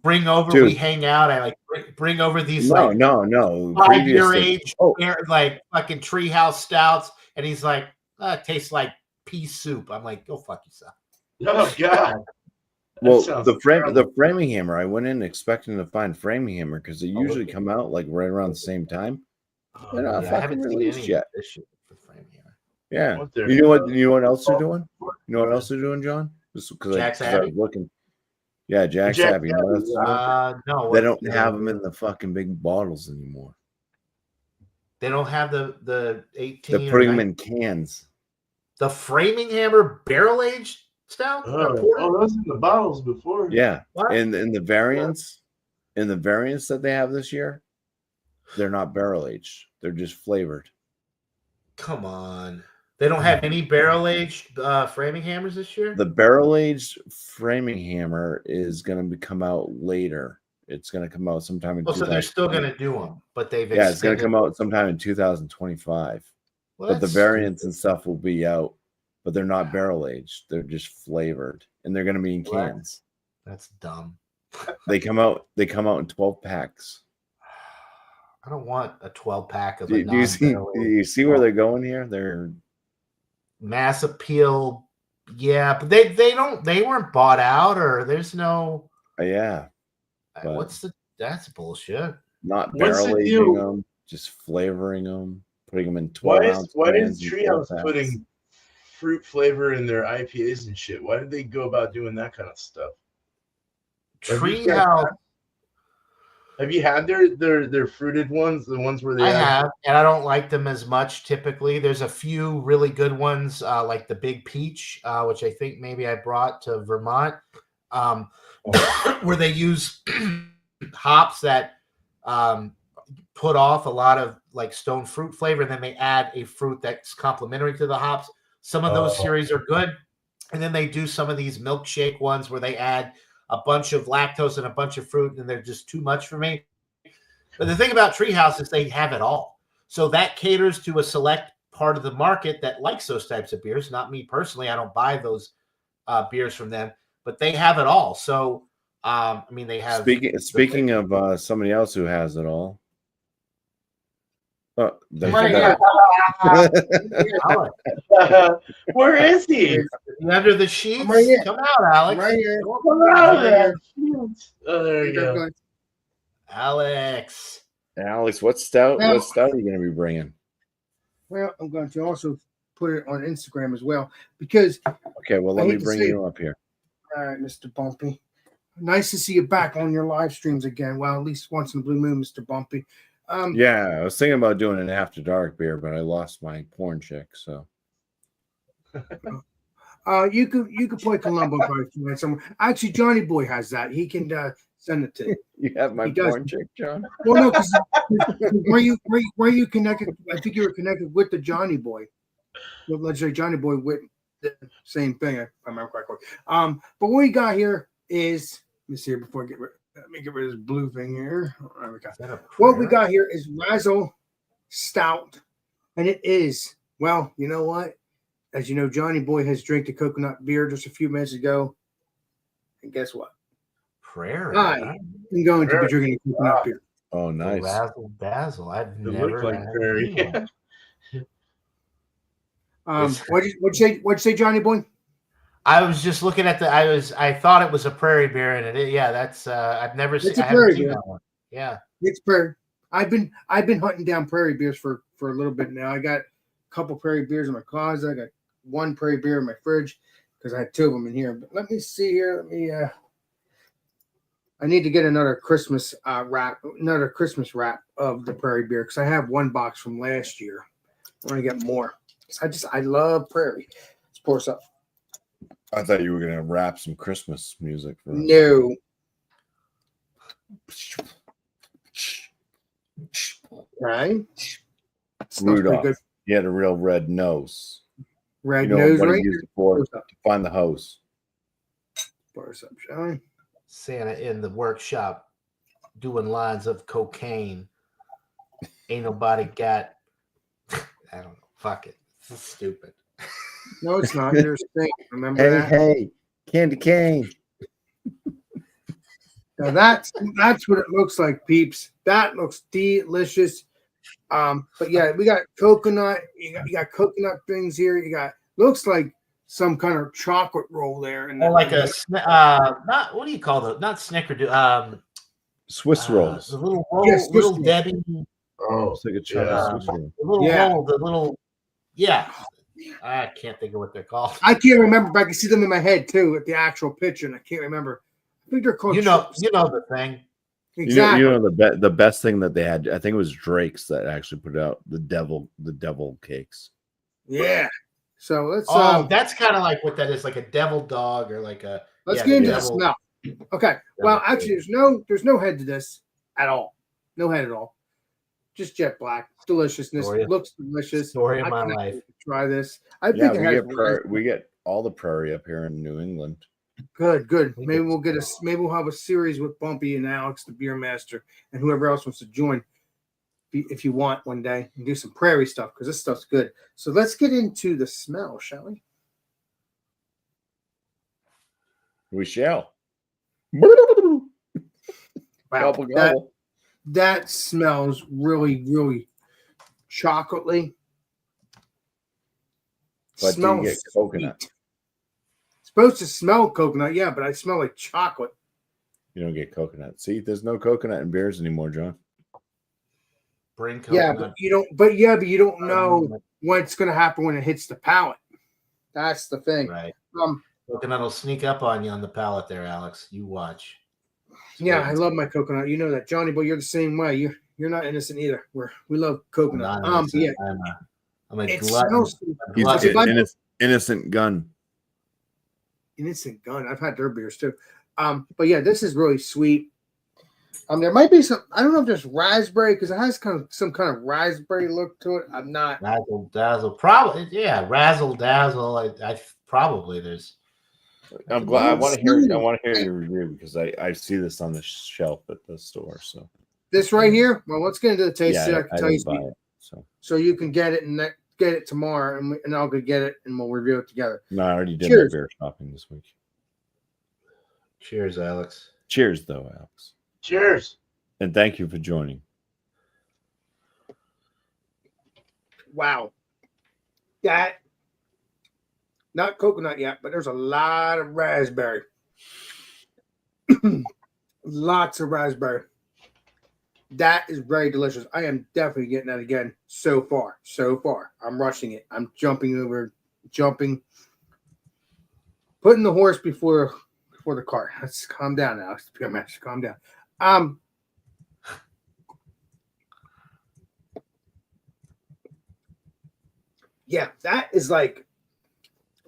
bring over. We hang out. I like bring over these
no.
5-year age like fucking treehouse stouts, and he's like, it tastes like pea soup. I'm like, go fuck yourself.
Oh God.
Well, the framing hammer. I went in expecting to find framing hammer because they usually come out like right around the same time. They're not fucking released yet. Yeah. You know what else they're doing? You know what else they're doing, John? Because I was looking. Yeah, Jack's Abbey. You know what else
no,
they don't have them in the fucking big bottles anymore.
They don't have the 18.
They're putting them in cans.
The framing hammer barrel aged stout.
Those in the bottles before.
Yeah, in the variants, that they have this year, they're not barrel aged. They're just flavored.
Come on. They don't have any barrel-aged framing hammers this year?
The barrel-aged framing hammer is going to come out later. It's going to come out sometime in.
Oh, so they're still going to do them, but they've
it's going to come out sometime in 2025.
Well,
but the variants and stuff will be out, but they're not barrel-aged. They're just flavored, and they're going to be in cans.
That's dumb.
They come out in 12 packs.
I don't want a 12-pack of
Do you see where they're going here? They're
mass appeal. Yeah, but they weren't bought out, or there's no that's bullshit.
Not barrel aging them, just flavoring them, putting them in 12-ounce.
Why is Treehouse putting fruit flavor in their IPAs and shit? Why did they go about doing that kind of stuff?
Treehouse.
Have you had their fruited ones? The ones where they
I have, and I don't like them as much typically. There's a few really good ones, like the Big Peach, which I think maybe I brought to Vermont, where they use hops that put off a lot of like stone fruit flavor, and then they add a fruit that's complementary to the hops. Some of those series are good, and then they do some of these milkshake ones where they add a bunch of lactose and a bunch of fruit, and they're just too much for me. But the thing about Treehouse is they have it all. So that caters to a select part of the market that likes those types of beers. Not me personally. I don't buy those beers from them, but they have it all. So, I mean, they have...
Speaking of somebody else who has it all. Oh,
where is he?
Under the sheets?
Right,
come out, Alex.
Right here.
Come out there. Oh, there you go.
Alex,
what stout are you going to be bringing?
Well, I'm going to also put it on Instagram as well because.
Okay, well, let me bring you up here.
All right, Mr. BuMpY. Nice to see you back on your live streams again. Well, at least once in a blue moon, Mr. BuMpY.
Yeah, I was thinking about doing an after dark beer, but I lost my porn chick, so.
You could play Columbo probably somewhere. Actually, Johnny Boy has that. He can send it to you.
You have my porn chick, John?
Well, no, because where you connected? I think you were connected with the Johnny Boy. Well, let's say Johnny Boy with the same thing. If I remember correctly. But what we got here is let me see here before I let me get rid of this blue thing here. What we got here is Razzle Stout, and it is well. You know what? As you know, Johnny Boy has drank the coconut beer just a few minutes ago. And guess what?
Prairie.
I am going to be drinking the coconut beer.
Oh, nice.
Razzle Dazzle. I've never
like Prairie.
What'd you say, Johnny Boy?
I was just looking at I thought it was a prairie beer, and that's I've never seen.
It's a prairie beer.
That one. Yeah,
it's prairie. I've been hunting down prairie beers for a little bit now. I got a couple prairie beers in my closet. I got one prairie beer in my fridge because I had two of them in here. But let me see here. I need to get another Christmas wrap of the prairie beer because I have one box from last year. I want to get more. I love prairie. Let's pour this up.
I thought you were going to rap some Christmas music for us.
No. Right?
Rudolph. He had a real red nose.
Red nose,
what
right?
he used it for to find the hose.
Pour us up, shall we?
Santa in the workshop doing lines of cocaine. Ain't nobody got. I don't know. Fuck it. This is stupid.
No, it's not. There's a thing. Remember that?
Hey, candy cane.
Now that's what it looks like, peeps. That looks delicious. But yeah, we got coconut. You got coconut things here. You got looks like some kind of chocolate roll there, and
like a not what do you call those? Not snickerdoodle.
Swiss rolls.
The little roll,
yes,
little Debbie.
Oh, it's like a chocolate Swiss roll.
The little roll, the little I can't think of what they're called.
I can't remember, but I can see them in my head too at the actual picture, and I can't remember. I think they're called.
You know the thing.
Exactly.
You know the best thing that they had. I think it was Drake's that actually put out the devil cakes.
Yeah. So let's.
That's kind of like what that is, like a devil dog or like a.
Let's get into the smell. Okay. Well, actually, there's no head to this at all. No head at all. just jet black. Deliciousness.
Story of-
Looks delicious.
Story of
I
my
cannot
life.
wait to try this. I
Yeah,
think it has
we get all the prairie up here in New England.
good.
We
Maybe
get
we'll get maybe we'll have a series with BuMpY and Alex, the beer master, and whoever else wants to join. If you want one day, and do some prairie stuff because this stuff's good. So let's get into the smell, shall we?
We shall.
Wow,
Gobble, gobble.
that smells really, really chocolatey.
But do you get coconut?
Sweet. It's supposed to smell coconut, yeah, but I smell like chocolate.
You don't get coconut. See, there's no coconut in beers anymore, John.
Bring
Yeah,
coconut.
but you don't. But you don't know what's going to happen when it hits the palate. That's the thing.
Right.
Um.
Coconut will sneak up on you on the palate there, Alex. You watch.
Yeah, I love my coconut. You know that, Johnny boy. You're the same way. You're not innocent either. We love coconut. Yeah.
I'm a
It
glutton.
smells
He's
glutton.
an innocent gun.
innocent gun. I've had their beers too. But yeah, this is really sweet. There might be some. I don't know if there's raspberry because it has kind of some kind of raspberry look to it. I'm not.
Razzle dazzle, probably. Yeah, razzle dazzle. I probably there's.
I'm glad. I want to hear your review because I see this on the shelf at the store. So
This right here. Well, let's get into the taste.
yeah,
I can tell you,
buy it.
so you can get it and get it tomorrow, and I'll go get it and we'll review it together.
No, I already did
Cheers.
my beer shopping this week.
Cheers, Alex.
Cheers, though, Alex,
Cheers.
and thank you for joining.
Wow, that not coconut yet, but there's a lot of raspberry. Lots of raspberry. That is very delicious. I am definitely getting that again. So far. I'm rushing it. I'm jumping, putting the horse before the cart. Let's calm down now. Calm down. Yeah, that is like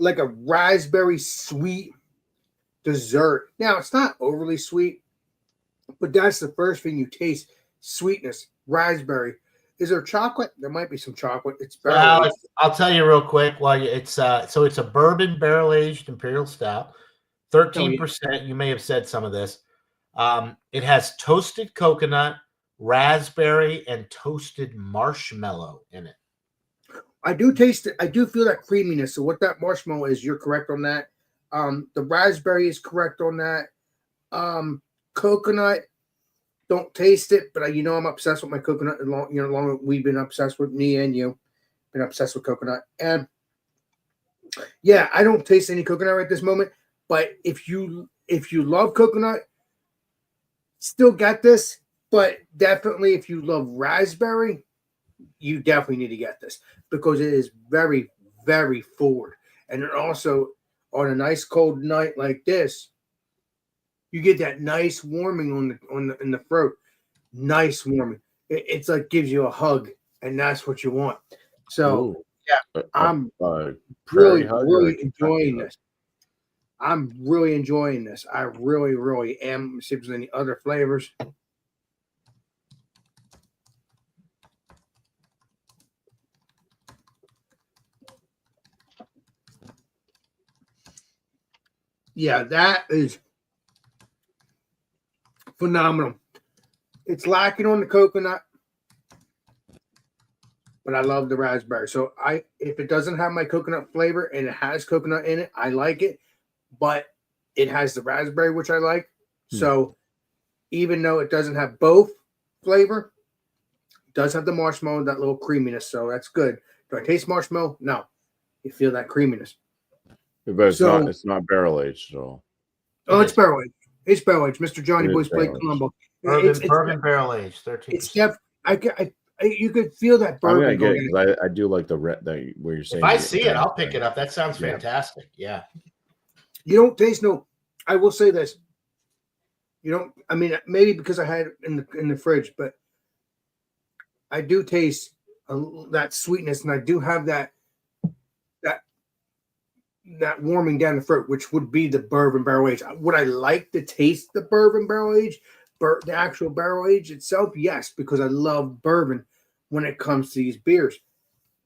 a raspberry sweet dessert. Now it's not overly sweet, but that's the first thing you taste. Sweetness, raspberry. Is there chocolate? There might be some chocolate. It's barrel
Alex, I'll tell you real quick. It's it's a bourbon barrel aged imperial stout, 13%. You may have said some of this. It has toasted coconut, raspberry, and toasted marshmallow in it.
I do taste it. I do feel that creaminess. So what that marshmallow is, you're correct on that. The raspberry is correct on that. Coconut. Don't taste it, but I'm obsessed with my coconut. Long we've been obsessed with me and you, been obsessed with coconut. And yeah, I don't taste any coconut right this moment. But if you love coconut, still got this. But definitely, if you love raspberry, you definitely need to get this because it is very, very forward. And also on a nice cold night like this, you get that nice warming in the throat. Nice warming. It's like gives you a hug, and that's what you want. So yeah, I'm really enjoying this. I'm really enjoying this. I really, really am. Let me see if there's any other flavors. Yeah, that is phenomenal. It's lacking on the coconut, but I love the raspberry. So if it doesn't have my coconut flavor and it has coconut in it, I like it, but it has the raspberry, which I like. So even though it doesn't have both flavor, it does have the marshmallow, that little creaminess. So that's good. Do I taste marshmallow? No. You feel that creaminess.
But it's not barrel aged at all.
Oh, it's barrel aged. It's barrel aged. Mr. Johnny Boy's Blake Colombo.
Bourbon barrel aged, 13%.
It's you could feel that bourbon.
I'm gonna get it. I do like the red where you're saying.
If I see it, I'll pick it up. That sounds fantastic. Yeah.
You don't taste no. I will say this. You don't. I mean, maybe because I had it in the fridge, but I do taste that sweetness, and I do have that warming down the throat, which would be the bourbon barrel age. Would I like to taste the bourbon barrel age, the actual barrel age itself? Yes, because I love bourbon. when it comes to these beers.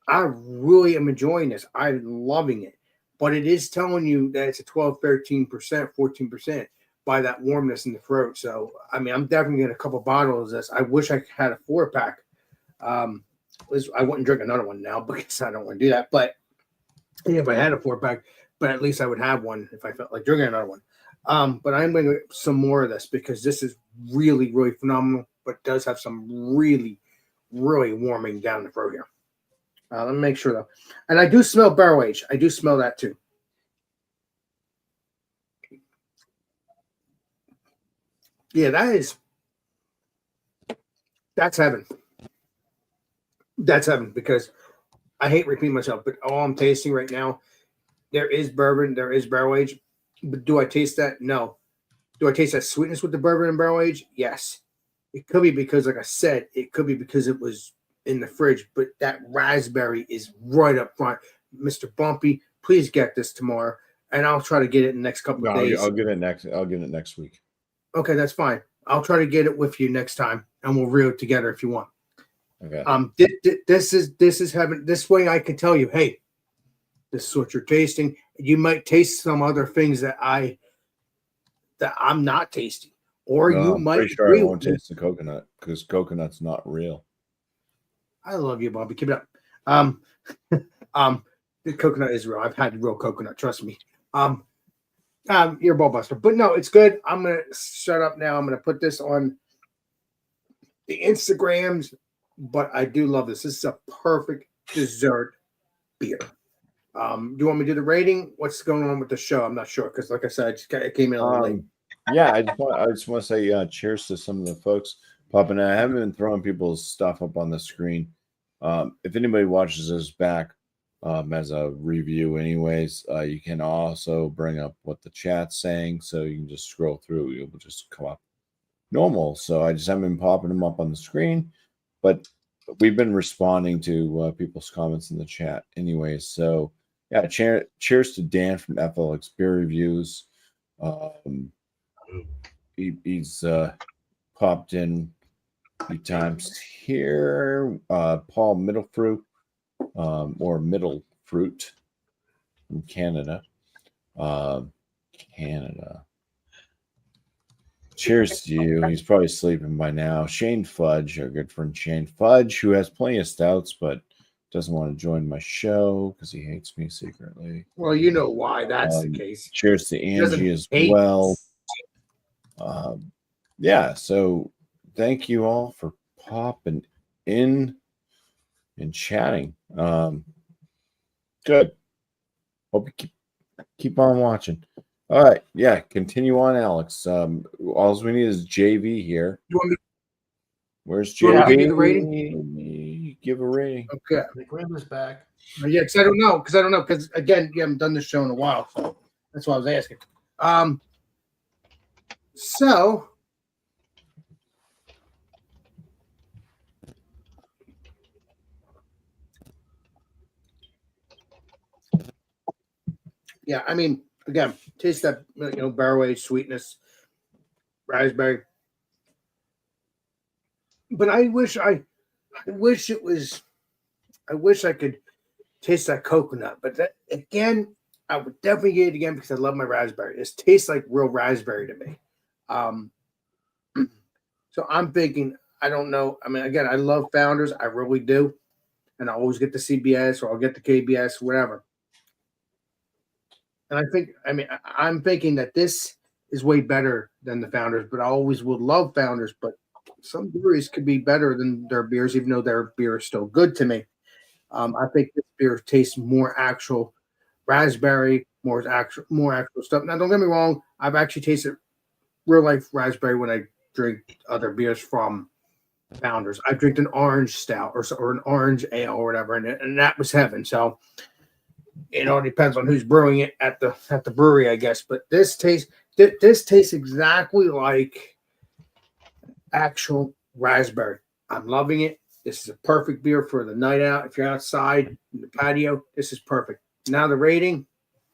I really am enjoying this. I'm loving it. But it is telling you that it's a 12, 13%, 14% by that warmness in the throat. So, I mean, I'm definitely getting a couple bottles of this. I wish I had a 4-pack. I wouldn't drink another one now because I don't want to do that. But if I had a 4-pack, but at least I would have one if I felt like drinking another one. But I'm going to get some more of this because this is really, really phenomenal, but does have some really, really warming down the throat here. Let me make sure though. And I do smell barrel age. I do smell that too. Yeah, that's heaven. That's heaven because I hate repeating myself, but all I'm tasting right now, there is bourbon, there is barrel age. But do I taste that? No. Do I taste that sweetness with the bourbon and barrel age? Yes. It could be because, like I said, it could be because it was in the fridge, but that raspberry is right up front. Mr. BuMpY, please get this tomorrow, and I'll try to get it in the next couple of days.
I'll get it next week.
Okay, that's fine. I'll try to get it with you next time, and we'll reel it together if you want.
Okay.
This is heaven. This way, I can tell you, hey, this is what you're tasting. You might taste some other things that I'm not tasting, or
No,
you
I'm
might.
pretty sure I won't taste the coconut because coconut's not real.
I love you, BuMpY. Keep it up. The coconut is real. I've had real coconut. Trust me. You're a ball buster, but no, it's good. I'm gonna shut up now. I'm gonna put this on the Instagrams, but I do love this. This is a perfect dessert beer. Do you want me to do the rating? What's going on with the show? I'm not sure because, like I said, I came in a little late.
Yeah, I just want to say cheers to some of the folks popping in. I haven't been throwing people's stuff up on the screen. If anybody watches this back as a review, anyways, you can also bring up what the chat's saying, so you can just scroll through. It will just come up normal. So I just haven't been popping them up on the screen, but we've been responding to people's comments in the chat, anyways. So yeah, cheers to Dan from FLX Beer Reviews. He's popped in a few times here. Paul Middlefruit, or Middle Fruit from Canada. Canada. Cheers to you. He's probably sleeping by now. Shane Fudge, our good friend Shane Fudge, who has plenty of stouts, but doesn't want to join my show because he hates me secretly.
Well, you know why that's the case.
Cheers to Angie as well. Yeah, so thank you all for popping in and chatting. Good. Hope you keep on watching. All right, yeah, continue on, Alex. All we need is JV here. Where's JV?
Want me to give the rating?
Give a rating.
Okay.
The Grim is back.
Yeah, because I don't know. Because again, you haven't done this show in a while, so that's why I was asking. So yeah, I mean, again, taste that barrel aged sweetness, raspberry. But I wish I could taste that coconut. But that, again, I would definitely get it again because I love my raspberry. This tastes like real raspberry to me. So I'm thinking, I don't know. I mean, again, I love Founders. I really do. And I always get the CBS or I'll get the KBS, whatever. And I'm thinking that this is way better than the Founders, but I always will love Founders. But some breweries could be better than their beers, even though their beer is still good to me. I think this beer tastes more actual raspberry, more actual stuff. Now, don't get me wrong. I've actually tasted real life raspberry when I drink other beers from Founders. I drank an orange stout or an orange ale or whatever, and that was heaven. So it all depends on who's brewing it at the brewery, I guess. But this tastes exactly like actual raspberry. I'm loving it. This is a perfect beer for the night out. If you're outside in the patio, this is perfect. Now the rating,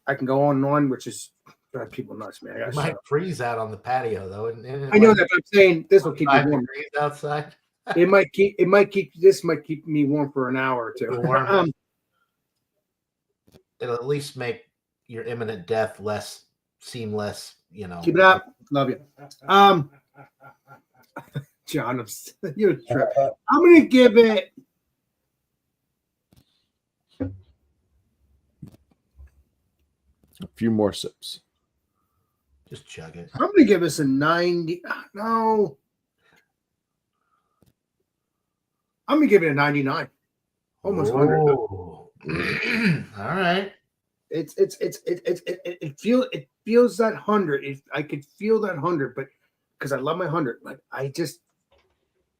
I can go on and on, which is drive people nuts, man.
It might freeze out on the patio though.
I know that, but I'm saying this will keep you warm.
Outside.
This might keep me warm for an hour or two.
Warm. It'll at least make your imminent death seem less,
Keep it up. Love you. John, you're a trip. I'm gonna give it.
A few more sips.
Just chug it.
I'm gonna give us a 90. No. I'm gonna give it a 99. Almost 100.
All right.
It feels that 100. I could feel that 100, but because I love my 100, but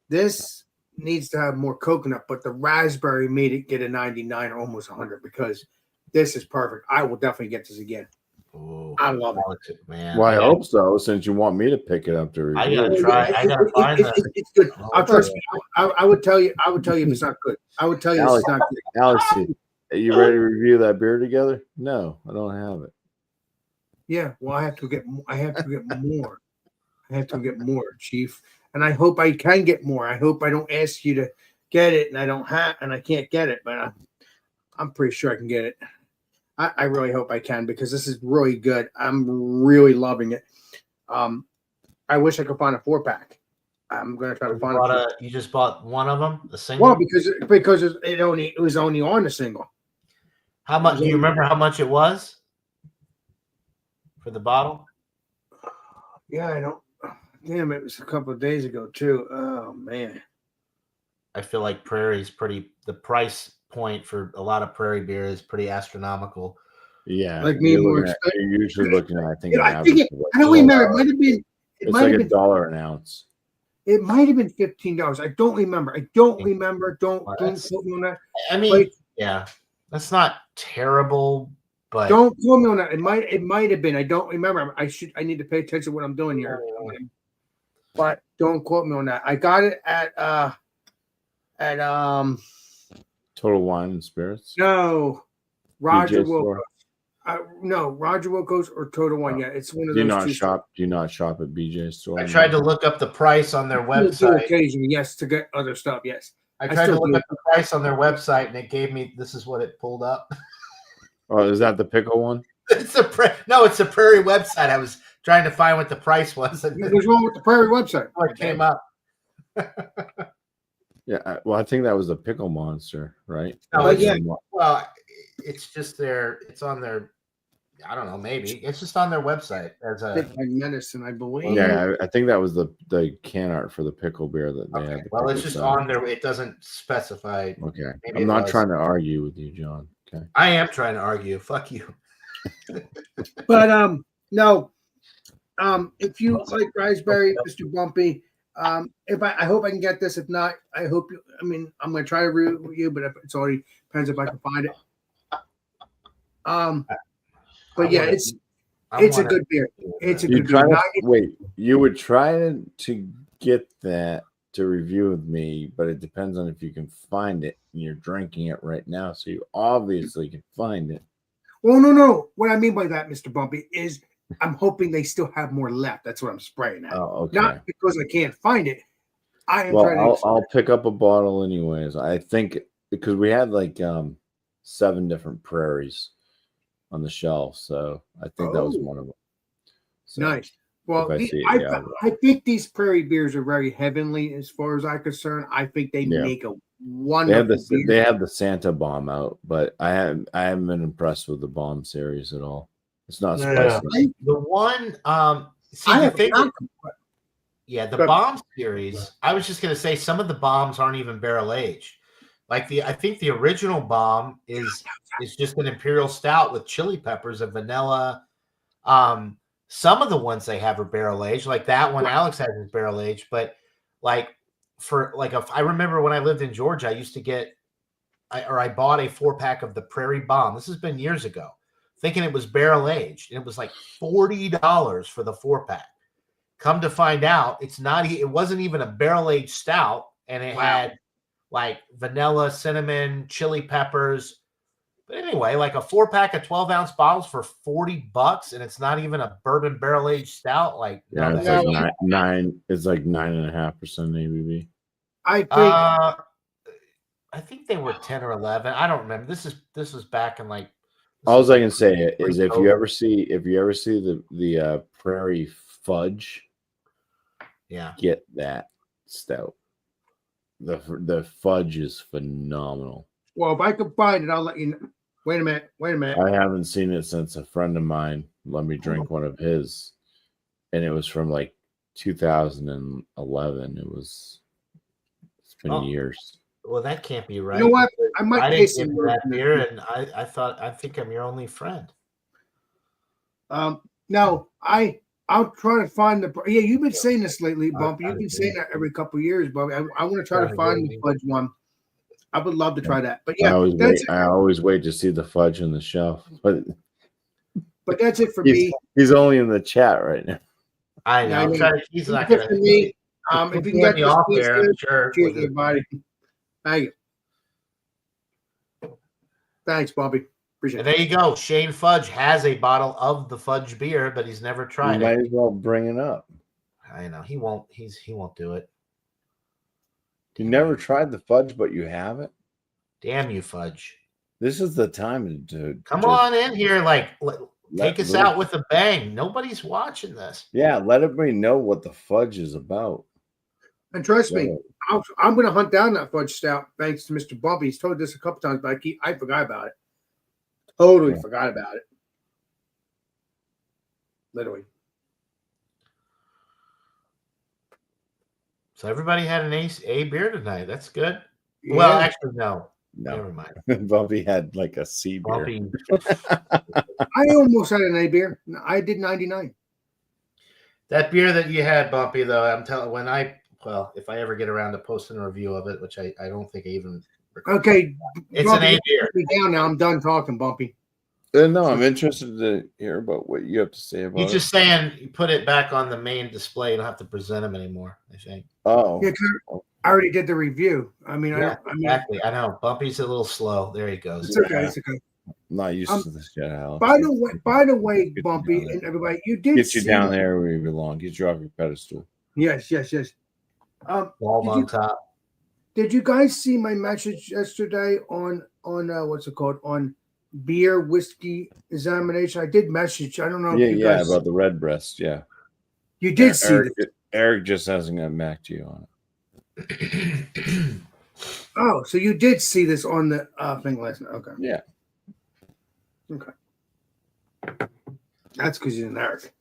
this needs to have more coconut, but the raspberry made it get a 99 or almost 100 because this is perfect. I will definitely get this again.
Ooh,
I love it,
man.
Well, I hope so, since you want me to pick it up to review.
I gotta try. I gotta find that.
It's good. I'll trust me. I would tell you. If it's not good. I would tell you
Alex,
it's not good.
Alex, are you ready to review that beer together? No, I don't have it.
Yeah. Well, I have to get more. I have to get more, Chief. And I hope I can get more. I hope I don't ask you to get it, and I can't get it, but I'm pretty sure I can get it. I really hope I can because this is really good. I'm really loving it. I wish I could find a 4-pack. I'm gonna try to find
You just bought one of them, the single.
Well, because it was only on the single.
How much? Do you remember how much it was for the bottle?
Yeah, I don't. Damn, it was a couple of days ago too. Oh man.
I feel like Prairie's the price point for a lot of Prairie beer is pretty astronomical.
Yeah,
like me more.
You're usually looking at. I
don't remember. It might have been.
It's like $1 an ounce.
It might have been $15. I don't remember. Don't quote me on that.
I mean, yeah, that's not terrible, but
don't quote me on that. It might have been. I don't remember. I need to pay attention to what I'm doing here. But don't quote me on that. I got it at
Total Wine and Spirits.
No, Roger
BJ
Wilco's. No, Roger Wilco's or Total Wine. Yeah, it's one of those.
Do you not shop at BJ's store?
I tried to look up the price on their website.
Occasionally, yes, to get other stuff. Yes,
I tried to look up the price on their website, and it gave me. This is what it pulled up.
Oh, is that the pickle one?
It's a Prairie website. I was trying to find what the price was.
What's wrong with the Prairie website?
It came up.
Yeah, well, I think that was a pickle monster, right?
No, yeah. Well, it's just it's on their. I don't know. Maybe it's just on their website as a
medicine, I believe.
Yeah, I think that was the can art for the pickle beer that they had.
Well, it's just on there. It doesn't specify.
Okay, I'm not trying to argue with you, John. Okay,
I am trying to argue. Fuck you.
But no. If you like raspberry, Mr. BuMpY, I hope I can get this. If not, I hope you. I mean, I'm gonna try to review, but if it's already depends if I can find it. But yeah, it's a good beer. It's a good beer.
Wait, you would try to get that to review with me, but it depends on if you can find it. And you're drinking it right now, so you obviously can find it.
Well, no. What I mean by that, Mr. BuMpY, is I'm hoping they still have more left. That's what I'm spraying at.
Oh, okay.
Not because I can't find it.
I'll pick up a bottle anyways. I think because we had like 7 different prairies on the shelf, so I think that was one of them. So,
nice. Well, I think these prairie beers are very heavenly as far as I'm concerned. I think they make a wonderful beer.
They have the Santa bomb out, but I haven't been impressed with the bomb series at all. It's not spicy.
The one the bomb series, I was just gonna say some of the bombs aren't even barrel aged. Like I think the original bomb is just an imperial stout with chili peppers and vanilla. Some of the ones they have are barrel aged, like that one Alex has is barrel aged. But I remember when I lived in Georgia, I used to get, I bought a 4-pack of the Prairie Bomb. This has been years ago, thinking it was barrel aged, and it was like $40 for the 4-pack. Come to find out, it's not. It wasn't even a barrel aged stout, and it had like vanilla, cinnamon, chili peppers. But anyway, like a 4-pack of 12-ounce bottles for $40, and it's not even a bourbon barrel-aged stout. Like,
it's like 9.5% ABV.
I think
I think they were 10 or 11. I don't remember. This was back in like.
All I can say is if you
pre-COVID.
ever see the prairie fudge,
Yeah.
get that stout. The fudge is phenomenal.
well, if I can find it, I'll let you know. Wait a minute.
I haven't seen it since a friend of mine let me drink one of his, and it was from like 2011. It's been years.
Well, that can't be right.
You know what?
because
I might
didn't
taste
give
some
you that
of
beer, and I think I'm your only friend.
No, I'll try to find the. Yeah, you've been saying this lately,
I'll
Bumpy.
try
You've
to
been
do
saying
it.
that every couple of years, Bumpy. I want to try
Try
to
to
find
do
the
it.
fudge one. I would love to try that. But
I
yeah,
always wait to see the fudge on the shelf, but
that's it for me.
he's only in the chat right now.
I
Yeah, I
know.
know.
He's
That's
not
it
gonna.
for me.
He'll
If you can
join
get
me
this
off
piece
there, I'm
here,
sure.
cheers,
with his-
everybody. Thank you. Thanks, Bumpy. Appreciate
And
it.
there you go. Shane Fudge has a bottle of the fudge beer, but he's never
You
tried
might
it.
as well bring it up.
I know he won't. He won't do it.
You never tried the fudge, but you have it.
Damn you, Fudge!
This is the time to
Come
just
on in here, like take us
little-
out with a bang. Nobody's watching this.
Yeah, let everybody know what the fudge is about.
And trust me,
Yeah.
I'm going to hunt down that fudge stout thanks to Mr. Bumpy. He's told this a couple times, but I forgot about it. Totally forgot about it. Literally.
So everybody had an A beer tonight. That's good.
Yeah.
Well, actually, no.
No,
Never mind.
Bumpy had like a C beer.
Bumpy.
I almost had an A beer. I did 99.
That beer that you had, Bumpy, though, I'm telling if I ever get around to posting a review of it, which I don't think I even.
Okay.
It's
Bumpy,
an A beer.
put me down now. I'm done talking, Bumpy.
No, I'm interested to hear about what you have to say about
He's
it.
just saying you put it back on the main display. You don't have to present them anymore, I think.
Oh,
Yeah, I already did the review. I mean,
Yeah, exactly. I know. Bumpy's a little slow. There he goes.
It's okay. It's okay.
I'm not used to this yet, Alex.
By the way,
Get you
Bumpy
down
and
there.
everybody, you did
Get you
see
down there where you belong. Get you off your pedestal.
Yes.
Ball on top.
Did you guys see my message yesterday on what's it called, on beer whiskey examination? I did message. I don't know if you guys
about the red breast. Yeah,
you did see
Eric,
it.
Eric just hasn't gotten back to you on it.
Oh, so you did see this on the thing last night. Okay.
Yeah.
Okay. That's because you're an Eric.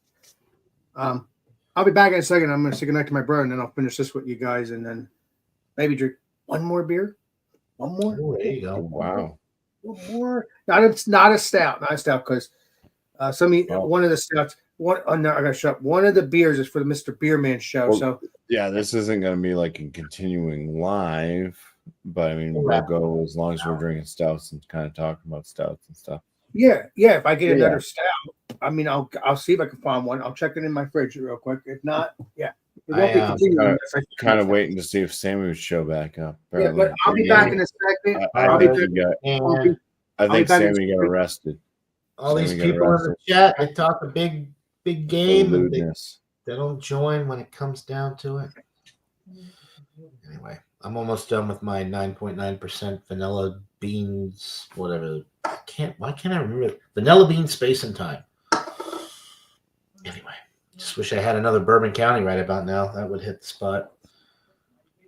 I'll be back in a second. I'm going to say goodnight to my brother, and then I'll finish this with you guys, and then maybe drink one more beer. One more.
Oh, there you go.
Wow.
One more. Not a stout, because one of the stouts. No, I got to shut up. One of the beers is for the Mr. Beerman show.
Well,
so
yeah, this isn't going to be like a continuing live, but I mean, we'll go as long as we're drinking stouts and kind of talking about stouts and stuff.
yeah. If I get another stout, I mean, I'll see if I can find one. I'll check it in my fridge real quick. If not, yeah. It won't be continuing.
Kind of waiting to see if Sammy would show back up.
Yeah, but I'll be back in a second.
I think Sammy got
second.
arrested.
All these
Sammy got
people in the
arrested.
chat, they talk a big game, and
Lewdness.
they don't join when it comes down to it. Anyway, I'm almost done with my 9.9% vanilla beans, whatever. Why can't I remember it? Vanilla bean space and time. Anyway, just wish I had another Bourbon County right about now. That would hit the spot.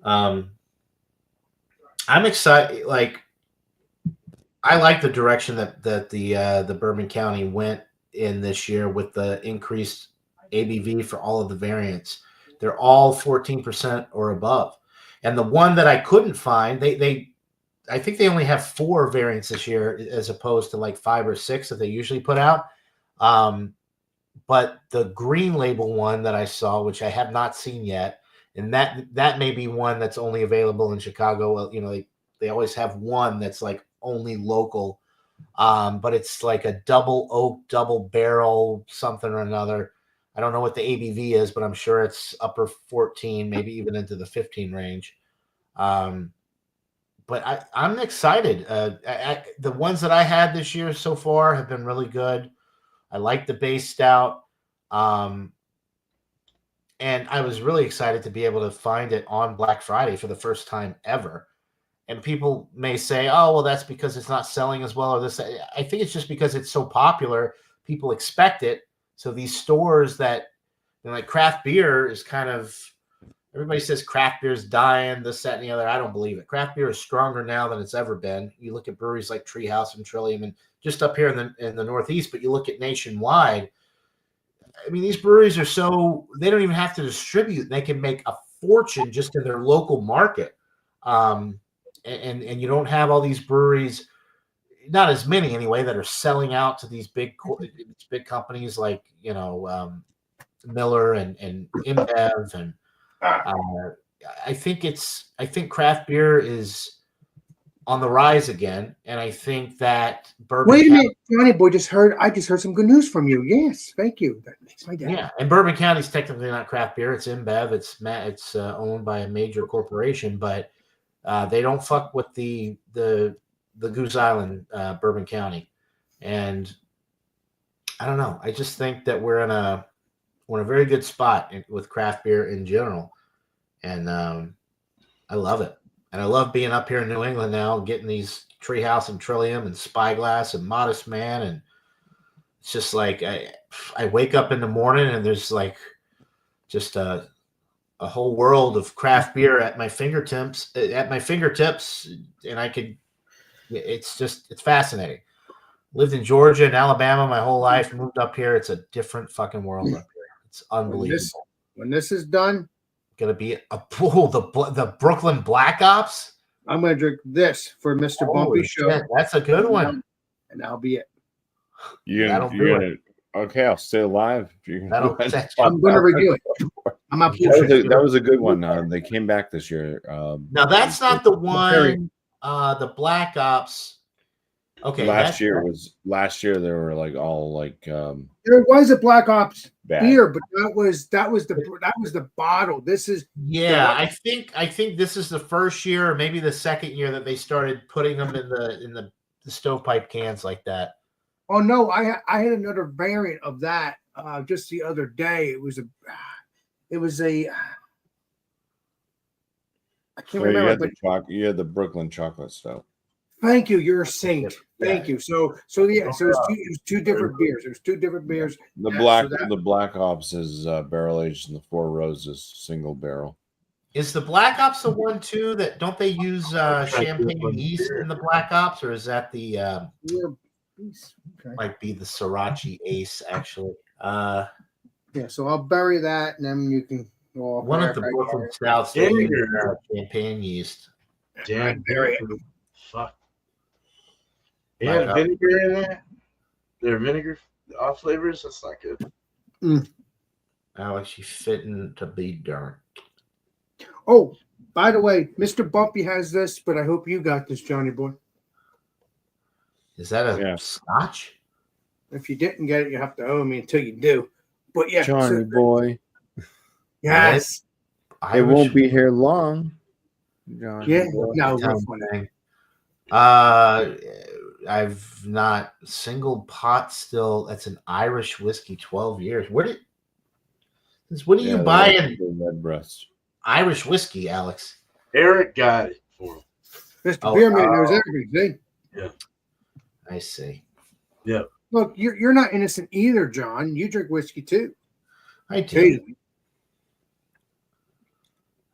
I'm excited. I like the direction that the Bourbon County went in this year with the increased ABV for all of the variants. They're all 14% or above. And the one that I couldn't find, I think they only have 4 variants this year as opposed to like 5 or 6 that they usually put out. But the green label one that I saw, which I have not seen yet, and that may be one that's only available in Chicago. You know, they always have one that's like only local, but it's like a double oak, double barrel, something or another. I don't know what the ABV is, but I'm sure it's upper 14, maybe even into the 15 range. But I'm excited. The ones that I had this year so far have been really good. I like the base stout. And I was really excited to be able to find it on Black Friday for the first time ever. And people may say, oh, well, that's because it's not selling as well or this. I think it's just because it's so popular. People expect it. So these stores that, like craft beer is kind of, everybody says craft beer is dying, this, that, and the other. I don't believe it. Craft beer is stronger now than it's ever been. You look at breweries like Treehouse and Trillium and just up here in the Northeast, but you look at nationwide. I mean, these breweries are so, they don't even have to distribute. They can make a fortune just in their local market. And you don't have all these breweries, not as many anyway, that are selling out to these big companies like, Miller and InBev. And I think craft beer is on the rise again. And I think that Bourbon
Wait a
County,
minute, Johnny boy, I just heard some good news from you. Yes, thank you. That makes my day.
yeah, and Bourbon County is technically not craft beer. It's InBev. It's owned by a major corporation, but they don't fuck with the Goose Island, Bourbon County. And I don't know. I just think that we're in a very good spot with craft beer in general. And I love it. And I love being up here in New England now, getting these Treehouse and Trillium and Spyglass and Modest Man. And it's just like I wake up in the morning and there's like just a whole world of craft beer at my fingertips. And it's fascinating. Lived in Georgia and Alabama my whole life, moved up here. It's a different fucking world up here. It's unbelievable.
When this is done,
Gonna be a pool. The Brooklyn Black Ops.
I'm gonna drink this for Mr. BuMpY show.
Shit, that's a good one.
And that'll be it.
Okay, I'll stay alive.
I'm gonna review it. I'm not
that was a good one. They came back this year.
Now that's not the one. The Black Ops. Okay.
Last year they were like all like
there was a Black Ops
bad.
beer, but that was the bottle. This is
I think this is the first year or maybe the second year that they started putting them in the stovepipe cans like that.
Oh no, I had another variant of that just the other day. It was a I can't remember.
You had the Brooklyn chocolate stout.
Thank you. You're a saint. Thank you. So it's two different beers. There's two different beers.
The Black Ops is barrel aged in the Four Roses single barrel.
Is the Black Ops the one too that don't they use champagne yeast in the Black Ops, or is that the might be the Sriracha Ace actually?
Yeah. So I'll bury that, and then you can go off.
One of the Brooklyn stouts they use champagne yeast.
Damn,
bury it.
Fuck. Yeah, vinegar in that. There are vinegar off flavors. That's not good.
Alex, you fitting to be darn.
Oh, by the way, Mr. BuMpY has this, but I hope you got this, Johnny boy.
Is that a scotch?
If you didn't get it, you have to owe me until you do. But yeah,
Johnny boy.
Yes.
It won't be here long. Johnny boy.
No.
I've not single pot still. That's an Irish whiskey, 12 years. When are you buying
red breast
Irish whiskey, Alex?
Eric got it for him.
Mr. Beerman knows everything.
Yeah.
I see.
Yeah.
Look, you're not innocent either, John. You drink whiskey too.
I do.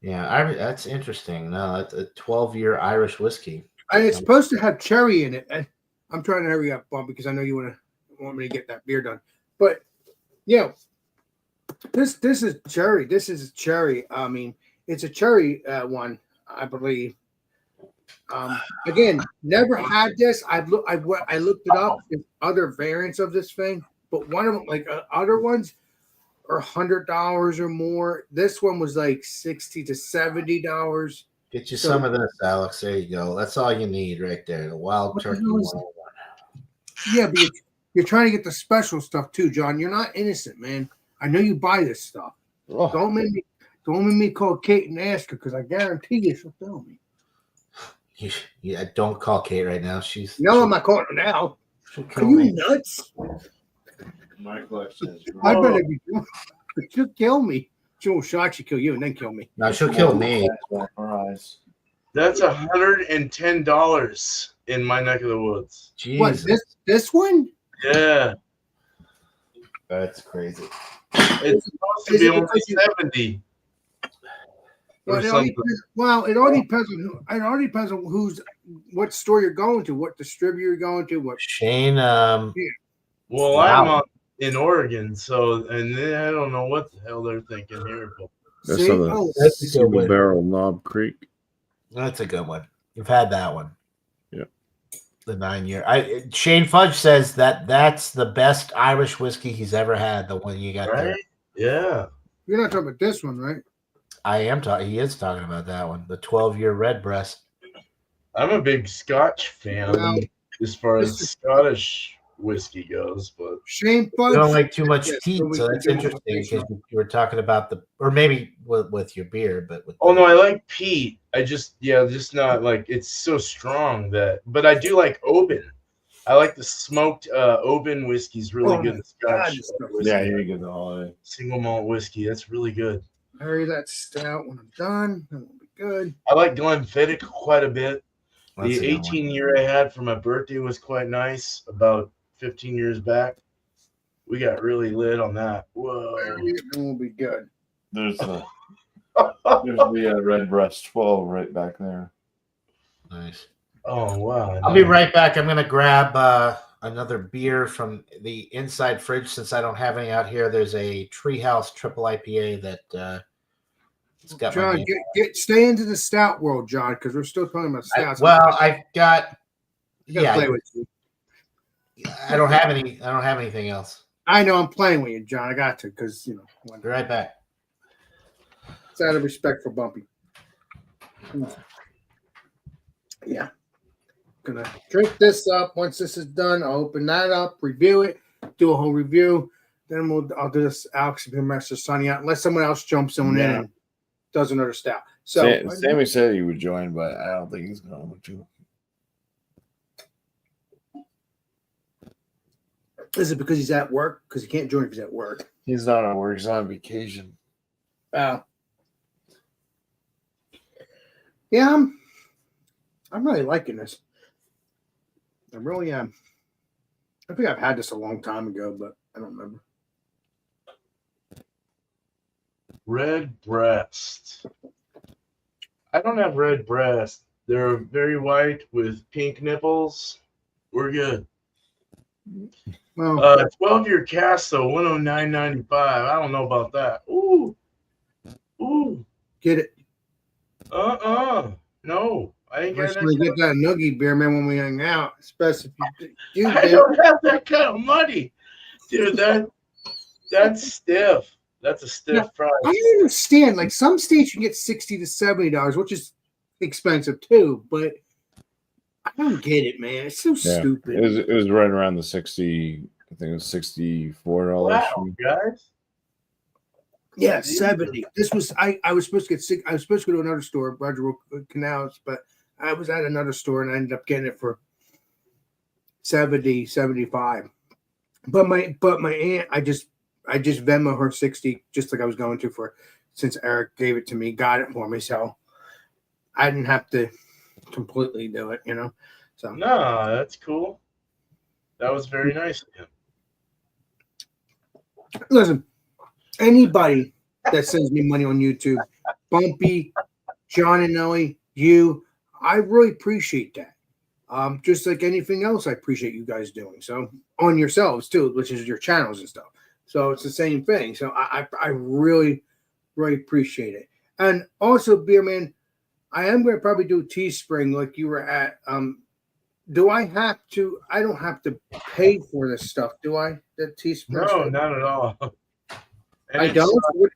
Yeah, that's interesting. No, it's a 12-year Irish whiskey.
And it's supposed to have cherry in it. I'm trying to hurry up, Bob, because I know you want me to get that beer done. But yeah, this is cherry. This is cherry. I mean, it's a cherry one, I believe. Again, never had this. I looked it up. There's other variants of this thing, but one of them, like other ones, are $100 or more. This one was like $60 to $70.
Get you some of this, Alex. There you go. That's all you need right there. The Wild Turkey 101.
Yeah, but you're trying to get the special stuff too, John. You're not innocent, man. I know you buy this stuff. Oh. Don't make me call Kate and ask her, because I guarantee you she'll tell me.
Yeah, don't call Kate right now.
I'm not calling her now. Are you nuts?
My question is,
I better be. She'll kill me. she'll actually kill you and then kill me.
No, she'll kill me.
That's $110 in my neck of the woods.
What,
Jesus,
this one?
Yeah,
that's crazy.
it's supposed to
Is
be
it
only
because you-
70
Well,
or
it all
something.
depends, it all depends on what store you're going to, what distributor you're going to, what.
Shane,
Well,
Wow.
in Oregon, so and I don't know what the hell they're thinking here. But
That's
See?
on the
Oh,
that's a good
Single
one.
Barrel Knob Creek.
That's a good one. You've had that one.
Yeah.
The 9 year. Shane Fudge says that's the best Irish whiskey he's ever had. The one you got there.
right? Yeah.
you're not talking about this one, right?
I am talking. He is talking about that one. The 12-year red breast.
I'm a big Scotch fan
Well,
as far as
this is-
Scottish whiskey goes, but
Shane Fudge.
You don't like too much
Yes,
teeth,
so we
so
can
that's
do
interesting
this
because
one.
you were talking about or maybe with your beer, but with
oh no, I like peat. Just not like it's so strong but I do like Oban. I like the smoked Oban whiskey's really
Oh
good.
my
The Scotch
God, this stuff-
whiskey.
Yeah, you get the holiday.
Single malt whiskey. That's really good.
Hurry that stout when I'm done. That will be good.
I like Glenfiddich quite a bit.
That's a
The
good one.
18 year I had for my birthday was quite nice. About 15 years back, we got really lit on that. Whoa!
Hurry it, and we'll be good.
There's the Red Breast 12 right back there.
Nice.
Oh wow!
I'll be right back. I'm gonna grab another beer from the inside fridge since I don't have any out here. There's a Treehouse Triple IPA that it's got my
John,
name.
stay into the stout world, John, because we're still talking about stouts.
I've got.
I gotta
Yeah,
play with you.
I don't have any. I don't have anything else.
I know I'm playing with you, John. I got to, because
Be right back.
it's out of respect for BuMpY. Yeah. Gonna drink this up. Once this is done, I'll open that up, review it, do a whole review. Then I'll do this Alex and Master signing out, unless someone else jumps on in and does another stout. So
Sammy said he would join, but I don't think he's going to.
is it because he's at work? Because he can't join if he's at work.
He's not on work. He's on vacation.
Yeah, I'm really liking this. I really am. I think I've had this a long time ago, but I don't remember.
Red breast. I don't have red breast. They're very white with pink nipples. We're good.
Well,
12-year cast though, 109.95. I don't know about that. Ooh.
get it.
No, I ain't
Let's
got
really
that.
get that noogie beer, man, when we hang out. Especially if you do.
I don't have that kind of money, dude. That's stiff. That's a stiff price.
I understand. Like some states you get $60 to $70, which is expensive too, but I don't get it, man. It's so stupid.
It was right around the 60. I think it was $64.
Wow, guys.
Yeah, 70. This was I was supposed to get sick. I was supposed to go to another store, Roger Canals, but I was at another store and I ended up getting it for 70, 75. But my aunt, I just Venmo her 60, just like I was going to since Eric gave it to me, got it for me, so I didn't have to completely do it, So
No, that's cool. That was very nice of him.
listen, anybody that sends me money on YouTube, BuMpY, John and Nelly, you, I really appreciate that. Just like anything else, I appreciate you guys doing. So on yourselves too, which is your channels and stuff. So it's the same thing. So I really, really appreciate it. And also, Beer Man, I am going to probably do Teespring like you were at. Do I have to? I don't have to pay for this stuff, do I? The Teespring.
No, not at all. And
I don't.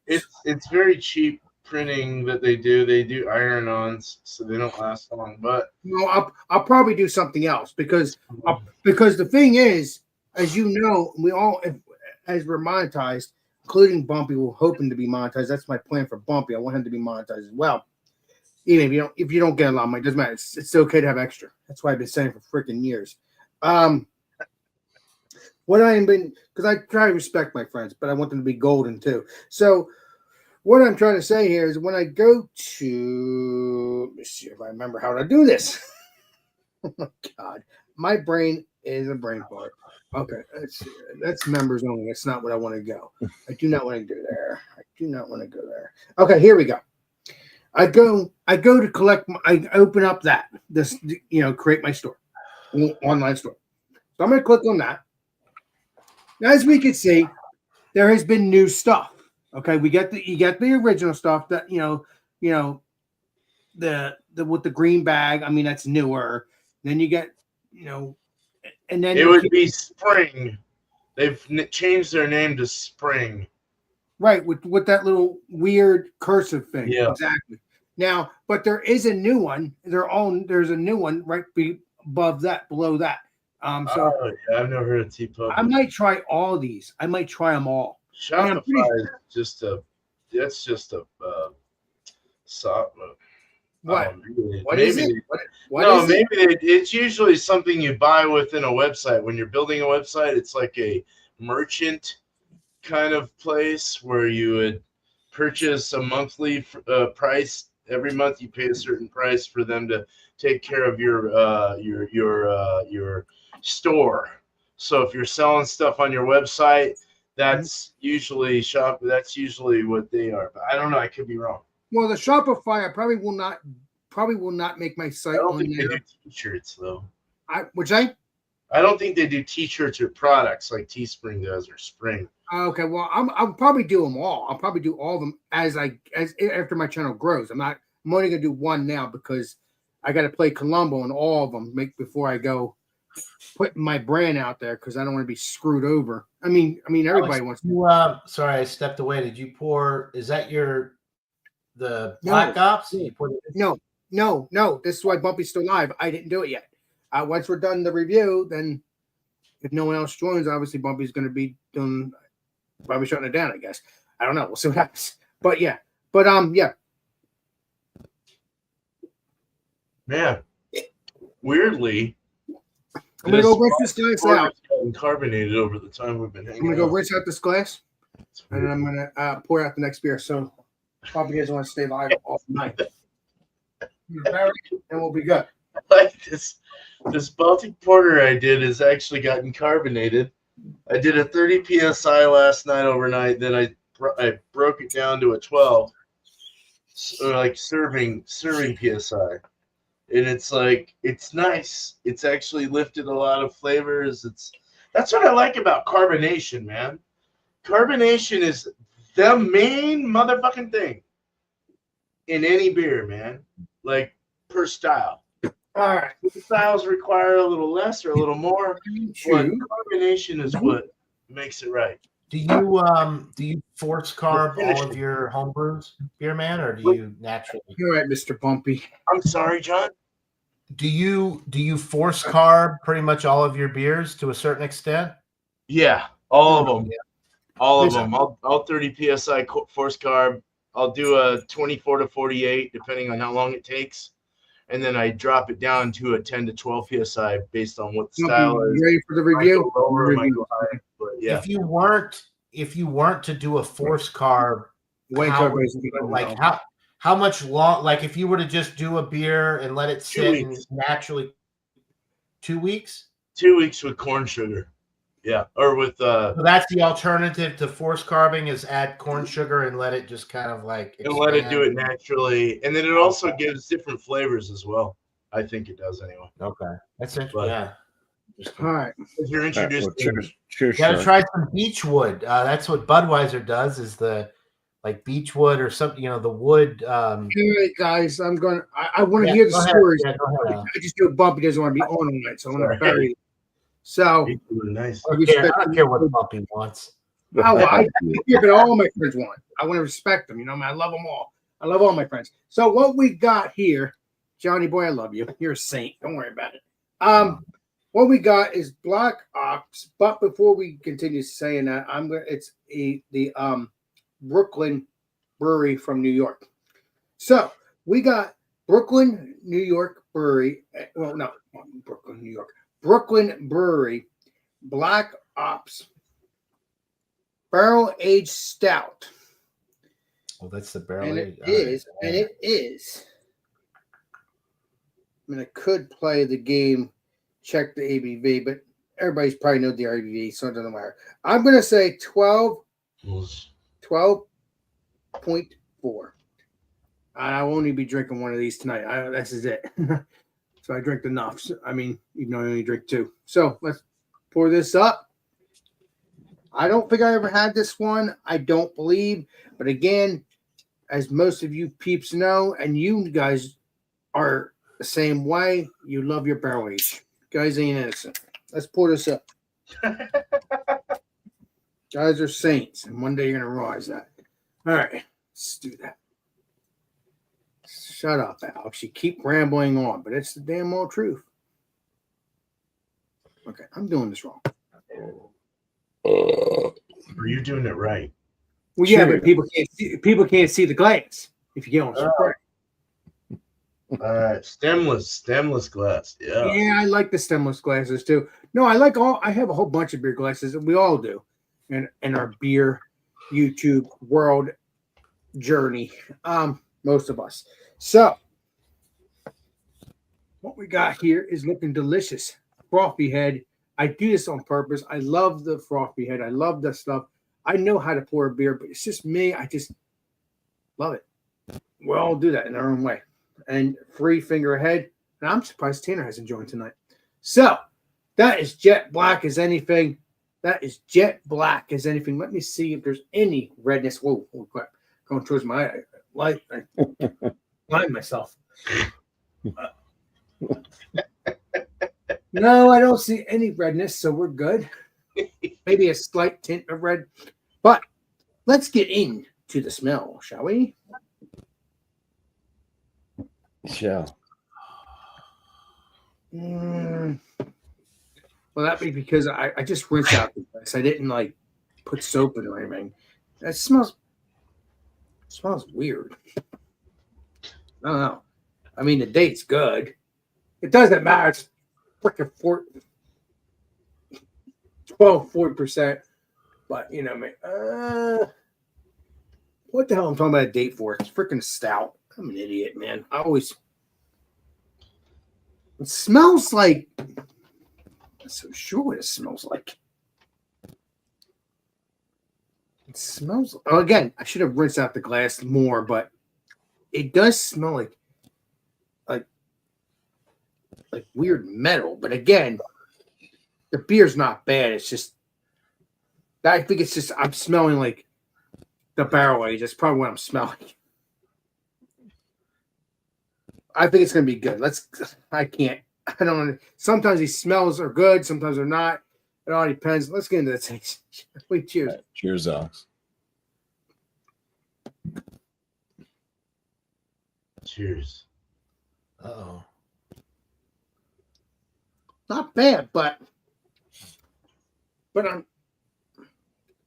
It's very cheap printing that they do. They do iron-ons, so they don't last long. But
No, I'll probably do something else because the thing is, as you know, we all as we're monetized, including BuMpY, we're hoping to be monetized. That's my plan for BuMpY. I want him to be monetized as well. Even if you don't get a lot of money, it doesn't matter. It's okay to have extra. That's why I've been saying for freaking years. What I have been, because I try to respect my friends, but I want them to be golden too. So what I'm trying to say here is when I go to, let me see if I remember how to do this. Oh my God, my brain is a brain fart. Okay, let's see. That's members only. That's not what I want to go. I do not want to go there. I do not want to go there. Okay, here we go. I go to collect. I open up this create my store, online store. So I'm going to click on that. As we can see, there has been new stuff. Okay, you get the original stuff that the with the green bag. I mean, that's newer. Then you get and then
it would be Spring. They've changed their name to Spring.
Right, with that little weird cursive thing.
Yeah.
Exactly. Now, but there is a new one. There's a new one right below that. So
yeah, I've never heard of T-Public.
I might try all these. I might try them all.
Shopify is just a soft.
What? What
maybe
is it?
Maybe it's usually something you buy within a website. When you're building a website, it's like a merchant kind of place where you would purchase a monthly price. Every month you pay a certain price for them to take care of your store. So if you're selling stuff on your website, that's usually That's usually what they are. But I don't know. I could be wrong.
Well, the Shopify, I probably will not make my site
I don't
on
think
there.
they do t-shirts though.
I
don't think they do t-shirts or products like Teespring does or Spring.
Okay, well, I'll probably do them all. I'll probably do all of them as after my channel grows. I'm only gonna do one now because I got to play Columbo on all of them before I go putting my brand out there because I don't want to be screwed over. I mean, everybody wants to.
Sorry, I stepped away. Did you pour? Is that the Black Ops?
No. This is why BuMpY's still live. I didn't do it yet. Once we're done the review, then if no one else joins, obviously BuMpY's going to be doing, probably shutting it down, I guess. I don't know. We'll see what happens. But yeah.
Man, weirdly,
I'm going to go rinse this glass out.
Carbonated over the time we've been hanging out.
I'm going to go rinse out this glass, and then I'm going to pour out the next beer. So BuMpY doesn't want to stay live all night. And we'll be good.
Like this Baltic Porter I did has actually gotten carbonated. I did a 30 psi last night overnight. Then I broke it down to a 12, like serving psi, and it's nice. It's actually lifted a lot of flavors. That's what I like about carbonation, man. Carbonation is the main motherfucking thing in any beer, man. Like per style.
All right.
Some styles require a little less or a little more. But carbonation is what makes it right.
Do you force carb all of your homebrews, beer man, or do you naturally?
You're right, Mr. BuMpY.
I'm sorry, John.
Do you force carb pretty much all of your beers to a certain extent?
Yeah, all of them. All of them. All 30 psi force carb. I'll do a 24 to 48, depending on how long it takes. And then I drop it down to a 10 to 12 psi based on what the style is.
Ready for the review?
But yeah.
If you weren't to do a force carb, how much long? Like if you were to just do a beer and let it sit and naturally, 2 weeks.
2 weeks with corn sugar. Yeah, or with
So that's the alternative to force carbing is add corn sugar and let it just kind of like
and let it do it naturally, and then it also gives different flavors as well. I think it does anyway.
Okay, that's interesting. Yeah.
All right.
If you're introduced,
cheers.
You gotta try some beechwood. That's what Budweiser does. Is the like beechwood or something? The wood.
All right, guys. I want to hear the stories.
Yeah, go ahead.
I just feel BuMpY doesn't want to be on all night, so I want to bury it. So
nice.
I don't care what BuMpY wants.
I care, but all my friends want. I want to respect them. I love them all. I love all my friends. So what we got here, Johnny boy, I love you. You're a saint. Don't worry about it. What we got is Black Ops. But before we continue saying that, it's the Brooklyn Brewery from New York. So we got Brooklyn, New York Brewery. Well, no, Brooklyn, New York. Brooklyn Brewery Black Ops Barrel Aged Stout.
Well, that's the barrel
And
age.
it is, and it is. I mean, I could play the game, check the ABV, but everybody's probably know the ABV, so it doesn't matter. I'm going to say 12.4. I will only be drinking one of these tonight. This is it. So I drank enough. I mean, even though I only drink 2. So let's pour this up. I don't think I ever had this one. I don't believe. But again, as most of you peeps know, and you guys are the same way, you love your barrel age. Guys ain't innocent. Let's pour this up. Guys are saints, and one day you're going to realize that. All right, let's do that. Shut up, Alex. You keep rambling on, but it's the damn old truth. Okay, I'm doing this wrong.
Are you doing it right?
Well, yeah, but people can't see the glass if you get on spray.
Stemless glass. Yeah.
Yeah, I like the stemless glasses too. No, I have a whole bunch of beer glasses, and we all do, in our beer YouTube world journey. Most of us. So, what we got here is looking delicious. Frothy head. I do this on purpose. I love the frothy head. I love that stuff. I know how to pour a beer, but it's just me. I just love it. We all do that in our own way. And 3 finger ahead. And I'm surprised Tanner hasn't joined tonight. So, that is jet black as anything. That is jet black as anything. Let me see if there's any redness. Whoa, crap. Going towards my light. I blind myself. No, I don't see any redness, so we're good. Maybe a slight tint of red. But let's get into the smell, shall we?
Yeah.
Well, that'd be because I just rinsed out the glass. I didn't put soap in or anything. That smells weird. I don't know. I mean, the date's good. It doesn't matter. It's freaking 40%. But you know, what the hell I'm talking about a date for? It's freaking stout. I'm an idiot, man. It smells like. I'm so sure what it smells like. It smells. Oh, again, I should have rinsed out the glass more, but it does smell like weird metal. But again, the beer's not bad. It's just I think it's just I'm smelling like the barrel age. That's probably what I'm smelling. I think it's gonna be good. I don't. Sometimes these smells are good. Sometimes they're not. It all depends. Let's get into the taste. Wait, cheers.
Right, cheers, Alex.
Cheers.
Uh-oh.
Not bad, but I'm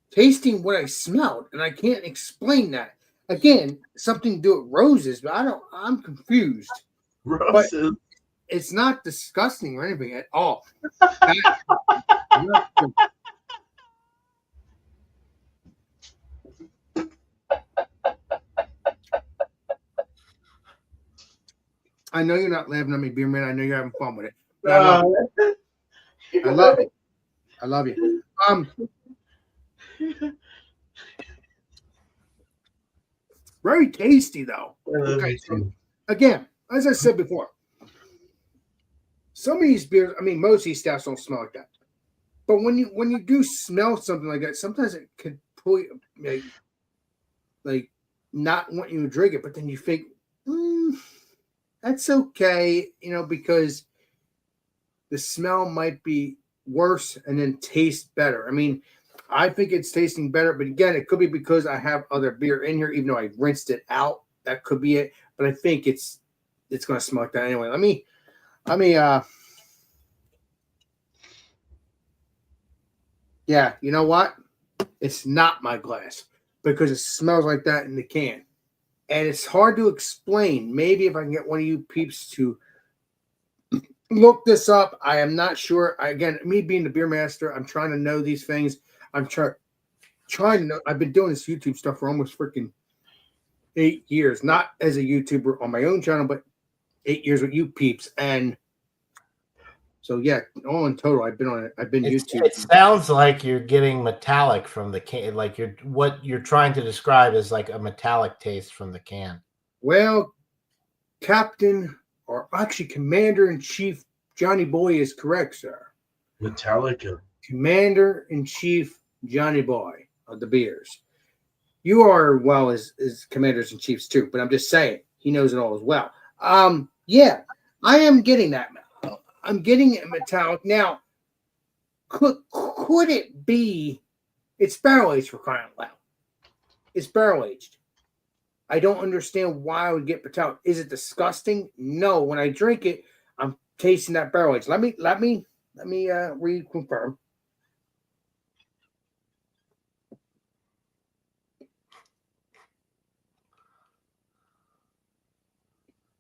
tasting what I smelled, and I can't explain that. Again, something to do with roses, but I'm confused.
Roses.
But it's not disgusting or anything at all. I know you're not laughing at me, beer man. I know you're having fun with it. But I love it. I love you. Very tasty though. Okay, so again, as I said before, some of these beers, I mean, most of these stouts don't smell like that. But when you do smell something like that, sometimes it could pull you, like not want you to drink it. But then you think, that's okay, because the smell might be worse and then taste better. I mean, I think it's tasting better, but again, it could be because I have other beer in here, even though I rinsed it out. That could be it. But I think it's going to smell like that anyway. Let me. Yeah, you know what? It's not my glass because it smells like that in the can. And it's hard to explain. Maybe if I can get one of you peeps to look this up. I am not sure. Again, me being the beer master, I'm trying to know these things. I'm trying to know. I've been doing this YouTube stuff for almost freaking 8 years, not as a YouTuber on my own channel, but 8 years with you peeps. And so, yeah, all in total, I've been on it. I've been YouTube.
It sounds like you're getting metallic from the can. Like what you're trying to describe is like a metallic taste from the can.
Well, Captain, or actually Commander-in-Chief Johnny Boy is correct, sir.
Metallica.
Commander-in-Chief Johnny Boy of the beers. You are well as commanders-in-chiefs too, but I'm just saying he knows it all as well. Yeah, I am getting that. I'm getting it metallic now. Could it be? It's barrel aged, for crying out loud. It's barrel aged. I don't understand why I would get metallic. Is it disgusting? No. When I drink it, I'm tasting that barrel aged. Let me reconfirm.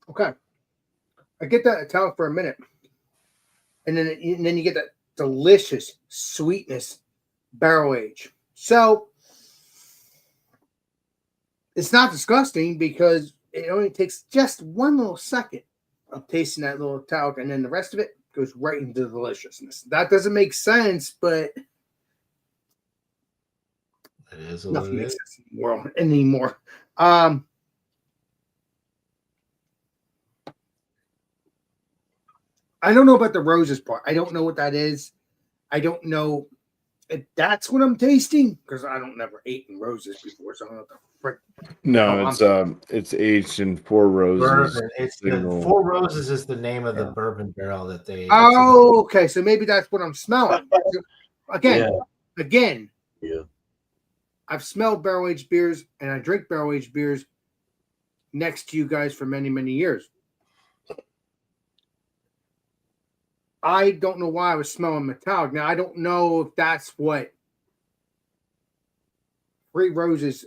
Okay, I get that metallic for a minute, and then you get that delicious sweetness barrel age. So it's not disgusting because it only takes just one little second of tasting that little metallic, and then the rest of it goes right into the deliciousness. That doesn't make sense, but
It is a
nothing
little
makes sense anymore. I don't know about the roses part. I don't know what that is. I don't know if that's what I'm tasting because I don't never ate in roses before, so I don't know what the frick.
No, it's aged in Four Roses.
bourbon. It's the Four Roses is the name of the bourbon barrel that they.
Oh, okay. So maybe that's what I'm smelling. Again,
Yeah.
I've smelled barrel aged beers and I drink barrel aged beers next to you guys for many, many years. I don't know why I was smelling metallic. Now, I don't know if that's what Three Roses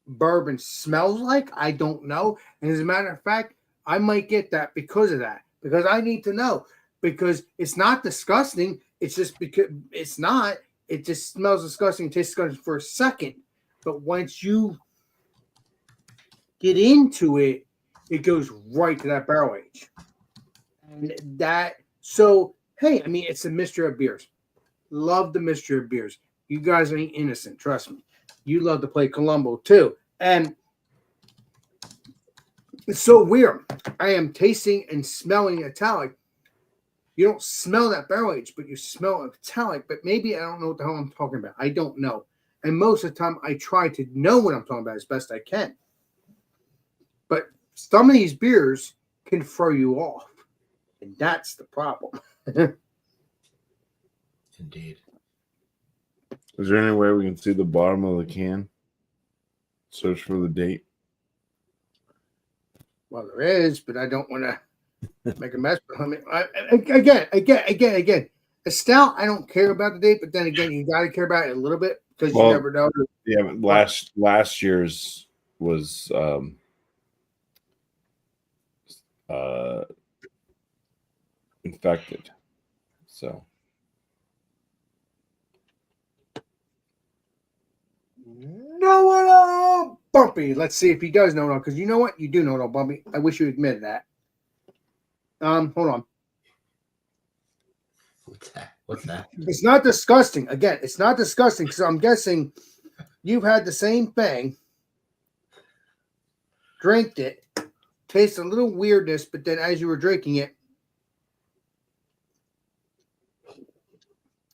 bourbon smells like. I don't know. And as a matter of fact, I might get that because of that. Because I need to know. Because it's not disgusting. It's just because it's not. It just smells disgusting. It tastes disgusting for a second. But once you get into it, it goes right to that barrel age. And that... So, hey, I mean, it's a mystery of beers. Love the mystery of beers. You guys ain't innocent, trust me. You love to play Columbo, too. And it's so weird. I am tasting and smelling metallic. You don't smell that barrel age, but you smell metallic. But maybe I don't know what the hell I'm talking about. I don't know. And most of the time, I try to know what I'm talking about as best I can. But some of these beers can throw you off. And that's the problem.
Indeed.
Is there any way we can see the bottom of the can? Search for the date.
Well, there is, but I don't want to make a mess. But I mean, again, a stout, I don't care about the date, but then again, you got to care about it a little bit because you never know.
Yeah, but last year's was infected. So
know it all, BuMpY. Let's see if he does know it all, because you know what? You do know it all, BuMpY. I wish you admitted that. Hold on.
What's that?
It's not disgusting. Again, it's not disgusting because I'm guessing you've had the same thing, drank it, tastes a little weirdness, but then as you were drinking it,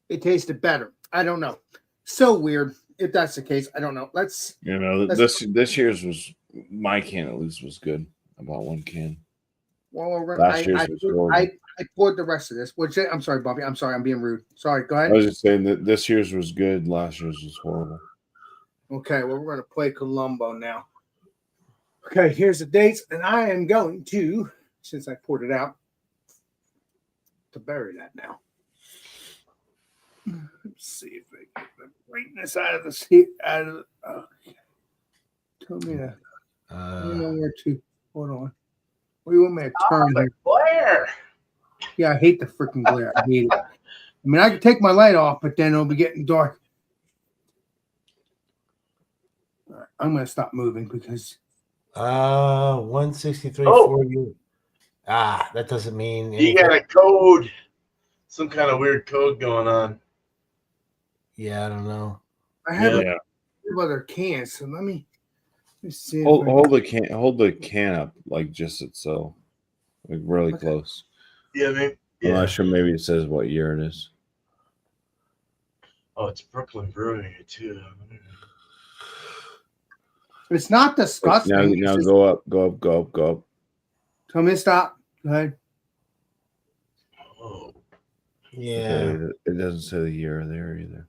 it tasted better. I don't know. So weird. If that's the case, I don't know. This
year's was my can at least was good. I bought one can.
Well,
I
poured the rest of this. Which I'm sorry, BuMpY. I'm sorry, I'm being rude. Sorry, go ahead.
I was just saying that this year's was good. Last year's was horrible.
Okay, well, we're going to play Columbo now. Okay, here's the dates, and I am going to, since I poured it out, to bury that now. Let's see if I get the brightness out of the seat. Tell me that. I don't know where to. Hold on. What do you want me to turn here?
Glare.
Yeah, I hate the freaking glare. I hate it. I mean, I could take my light off, but then it'll be getting dark. All right, I'm going to stop moving because
163
Oh.
for you. That doesn't mean
You
anything.
got a code. Some kind of weird code going on.
Yeah, I don't know.
I have
Yeah.
other cans, so let me see.
Hold the can up like just so, like really
Okay.
close.
Yeah, maybe.
I'm
Yeah.
not sure. Maybe it says what year it is.
Oh, it's Brooklyn Brewing too.
It's not disgusting.
Now
It's just,
go up.
tell me to stop. Go ahead.
Oh.
Yeah.
Okay, it doesn't say the year there either.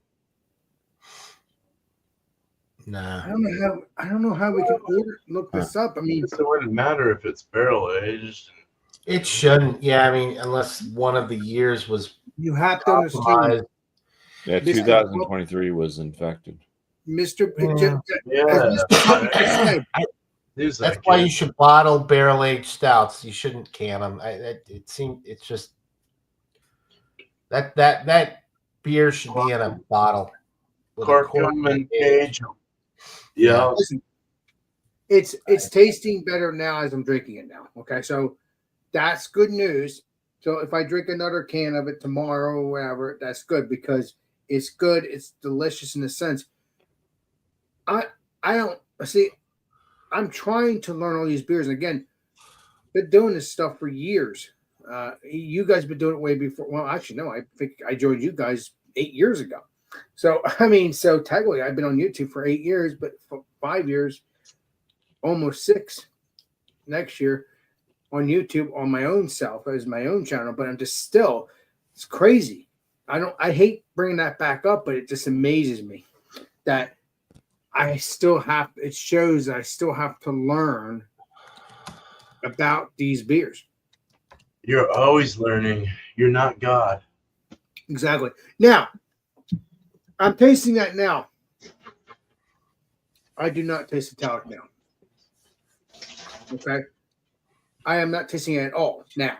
Nah.
I don't know how we can look this up. I mean,
It wouldn't matter if it's barrel aged.
It shouldn't. Yeah, I mean, unless one of the years was
you have to understand,
compromised.
Yeah,
Mr.
2023 was infected.
Mr.
Yeah.
As Mr. Puppy just said,
That's why you should bottle barrel-aged stouts. You shouldn't can them. It's just that beer should be in a bottle with a
Cork them and
age.
age. Yeah.
listen, it's tasting better now as I'm drinking it now. Okay, so that's good news. So if I drink another can of it tomorrow or whatever, that's good because it's good. It's delicious in a sense. I don't see. I'm trying to learn all these beers, and again, been doing this stuff for years. You guys been doing it way before. Well, actually, no. I think I joined you guys 8 years ago. So I mean, so technically, I've been on YouTube for 8 years, but for 5 years, almost 6 next year on YouTube on my own self as my own channel. But I'm just still, it's crazy. I hate bringing that back up, but it just amazes me that I still have. It shows that I still have to learn about these beers.
You're always learning. You're not God.
Exactly. Now, I'm tasting that now. I do not taste the tonic now. Okay. I am not tasting it at all now.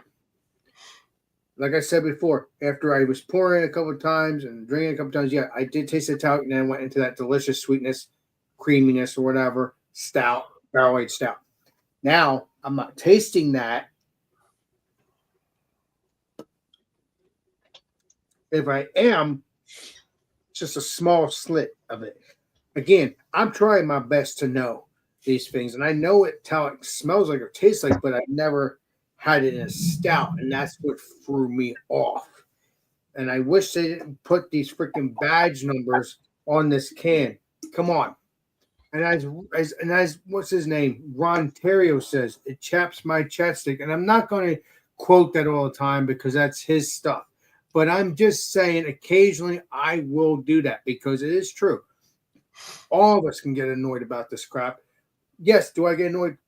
Like I said before, after I was pouring a couple of times and drinking a couple of times, yeah, I did taste the tonic and then I went into that delicious sweetness, creaminess, or whatever, stout, barrel-aged stout. Now, I'm not tasting that. If I am, it's just a small slit of it. Again, I'm trying my best to know these things, and I know how it smells like or tastes like, but I've never had it in a stout, and that's what threw me off. And I wish they didn't put these freaking badge numbers on this can. Come on. And as what's his name? Ron Terrio says, it chaps my chapstick. And I'm not going to quote that all the time because that's his stuff. But I'm just saying occasionally I will do that because it is true. All of us can get annoyed about this crap. Yes, do I get annoyed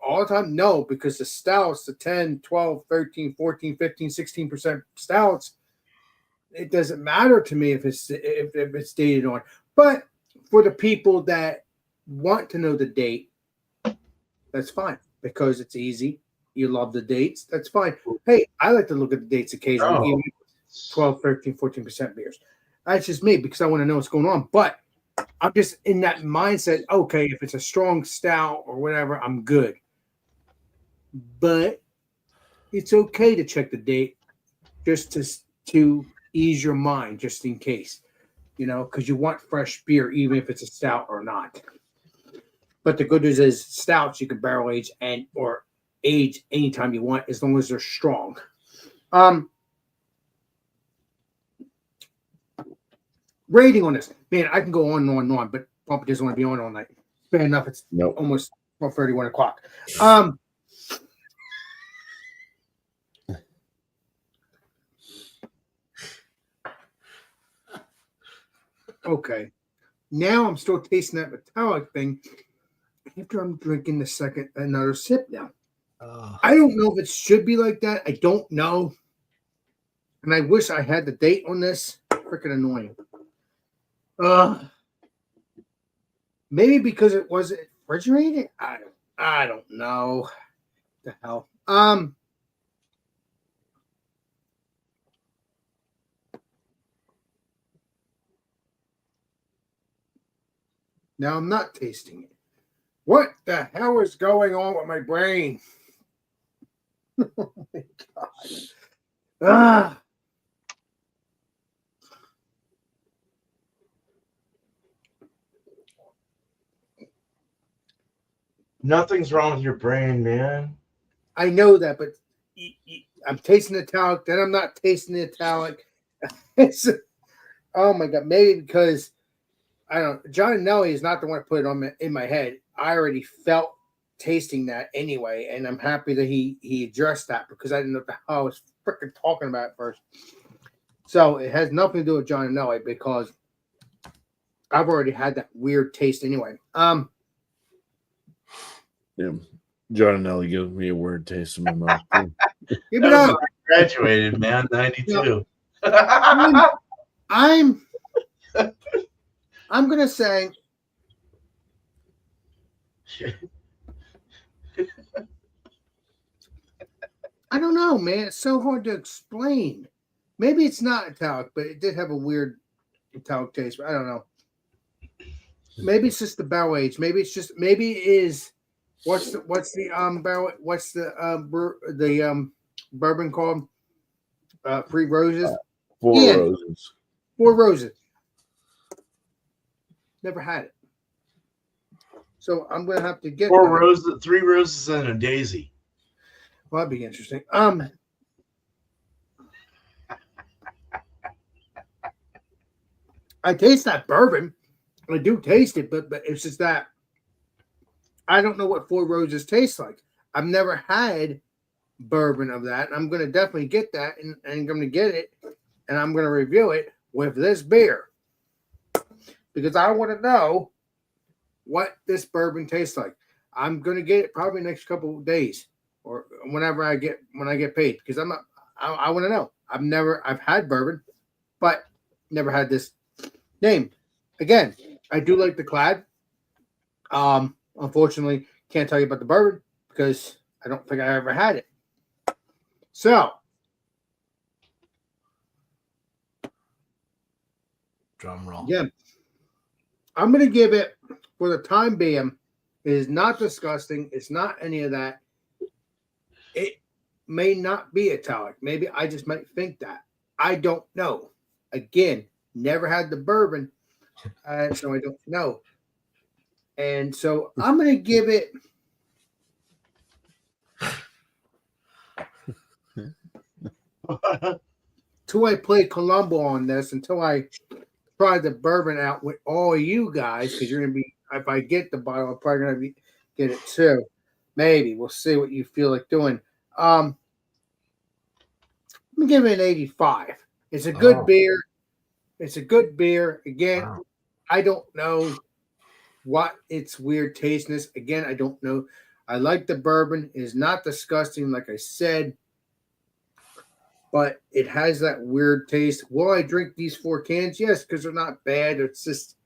all the time? No, because the stouts, the 10, 12, 13, 14, 15, 16% stouts, it doesn't matter to me if it's dated on. But for the people that want to know the date, that's fine because it's easy. You love the dates. That's fine. Hey, I like to look at the dates occasionally, even 12, 13, 14% beers. That's just me because I want to know what's going on. But I'm just in that mindset. Okay, if it's a strong stout or whatever, I'm good. But it's okay to check the date just to ease your mind, just in case, because you want fresh beer, even if it's a stout or not. But the good news is stouts you can barrel age or age anytime you want, as long as they're strong. Rating on this, man, I can go on and on and on, but BuMpy doesn't want to be on all night. Fair enough. It's almost 12:30, 1 o'clock. Okay. Now I'm still tasting that metallic thing after I'm drinking another sip now. I don't know if it should be like that. I don't know. And I wish I had the date on this. Freaking annoying. Maybe because it wasn't refrigerated. I don't know. What the hell. Now I'm not tasting it. What the hell is going on with my brain? Oh my God. Ah.
Nothing's wrong with your brain, man.
I know that, but I'm tasting the italic, then I'm not tasting the italic. It's, oh my God, maybe because I don't know. Johnny Nelly is not the one that put it in my head. I already felt tasting that anyway, and I'm happy that he addressed that because I didn't know what the hell I was freaking talking about at first. So it has nothing to do with Johnny Nelly because I've already had that weird taste anyway.
Yeah. John and Ellie gives me a weird taste in my mouth. Too.
Give
That
it
was
up.
when I graduated, man, 92.
I'm gonna say I don't know, man. It's so hard to explain. Maybe it's not italic, but it did have a weird italic taste. I don't know. Maybe it's just the barrel age. Maybe it is what's the barrel, what's the bourbon called? 3 Roses.
Four
Yeah.
Roses.
4 Roses. Never had it. So I'm gonna have to get
4
that.
roses, 3 roses and a daisy.
Well, that'd be interesting. I taste that bourbon. I do taste it, but it's just that I don't know what 4 Roses tastes like. I've never had bourbon of that. And I'm going to definitely get that, and I'm going to get it, and I'm going to review it with this beer because I want to know what this bourbon tastes like. I'm going to get it probably next couple of days or whenever I get paid because I want to know. I've had bourbon, but never had this name. Again, I do like the Clad. Unfortunately, can't tell you about the bourbon because I don't think I ever had it. So,
Drum roll.
yeah, I'm going to give it, for the time being, it is not disgusting. It's not any of that. It may not be italic. Maybe I just might think that. I don't know. Again, never had the bourbon, so I don't know. And so I'm going to give it until I play Columbo on this, until I try the bourbon out with all you guys, because you're going to be, if I get the bottle, I'm probably going to get it too. Maybe. We'll see what you feel like doing. I'm going to give it an 85. It's a good beer. It's a good beer. Again, wow. I don't know what its weird tastiness. Again, I don't know. I like the bourbon. It is not disgusting, like I said, but it has that weird taste. Will I drink these 4 cans? Yes, because they're not bad. It's just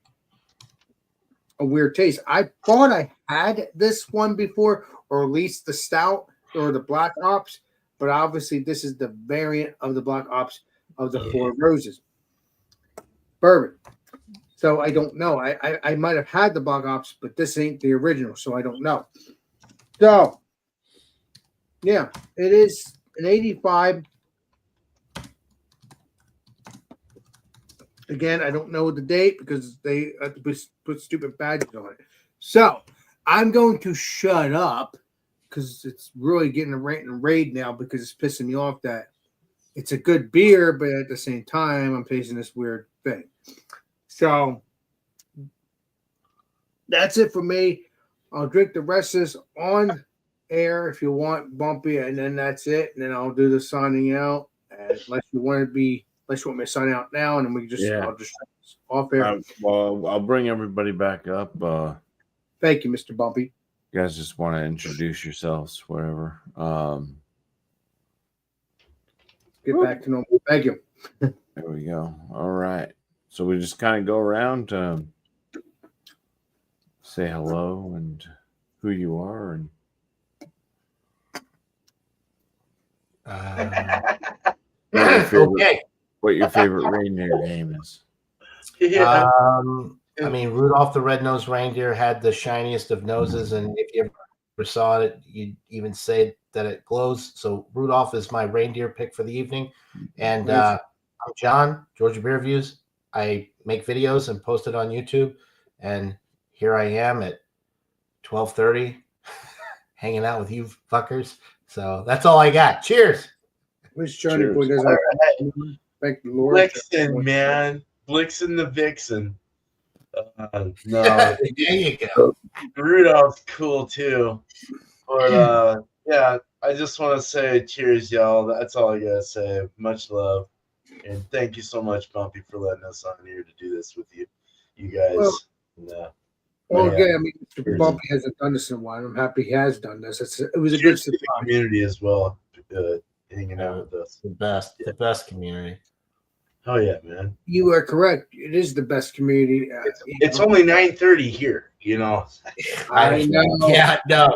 a weird taste. I thought I had this one before, or at least the stout or the Black Ops, but obviously this is the variant of the Black Ops of the 4 Roses bourbon. So I don't know. I might have had the Black Ops, but this ain't the original, so I don't know. So, yeah, it is an 85. Again, I don't know the date because they put stupid badges on it. So I'm going to shut up because it's really getting a rant and raid now because it's pissing me off that it's a good beer, but at the same time, I'm tasting this weird thing. So that's it for me. I'll drink the rest of this on air if you want, BuMpY, and then that's it. And then I'll do the signing out. Unless you want me to sign out now, and then we just I'll just off air.
Well, I'll bring everybody back up.
Thank you, Mr. BuMpY.
You guys just want to introduce yourselves, whatever.
Get back to normal. Thank you.
There we go. All right. So we just kind of go around, say hello and who you are, and what your favorite reindeer game is.
Yeah.
I mean, Rudolph the Red-Nosed Reindeer had the shiniest of noses, and if you ever saw it, you'd even say that it glows. So Rudolph is my reindeer pick for the evening. And I'm John, Georgia Beer Reviews. I make videos and post it on YouTube. And here I am at 12:30 hanging out with you fuckers. So that's all I got. Cheers.
Which Johnny
Cheers.
boy doesn't
All
have
right.
thank the Lord.
Blixen, man. Blixen the Vixen. No,
There you go.
Rudolph's cool too. But yeah, I just want to say cheers, y'all. That's all I gotta say. Much love, and thank you so much, BuMpY, for letting us on here to do this with you guys.
Well,
Yeah.
again, I mean,
Cheers.
BuMpY hasn't done this in a while. I'm happy he has done this. It was a good
Cheers to the
surprise.
community as well, hanging out with us.
The best community.
Oh yeah, man.
You are correct. It is the best community.
It's only 9:30 here.
I know.
Yeah, no.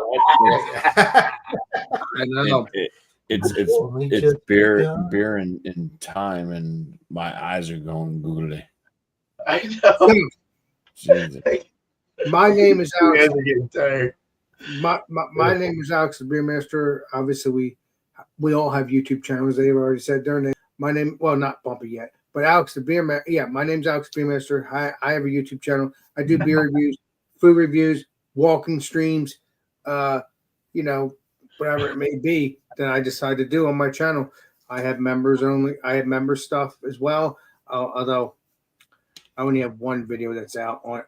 I know.
It's
Only
it's
just
beer
begun.
in time, and my eyes are going googly.
I know.
Jesus.
My name is
You
Alex.
guys are getting tired.
My name is Alex, the Beer Master. Obviously, we all have YouTube channels. They've already said their name. My name, well, not BuMpY yet, but Alex, the Beer Master. Yeah, my name's Alex, Beer Master. I have a YouTube channel. I do beer reviews, food reviews, walking streams, whatever it may be that I decide to do on my channel. I have members only. I have member stuff as well, although I only have one video that's out on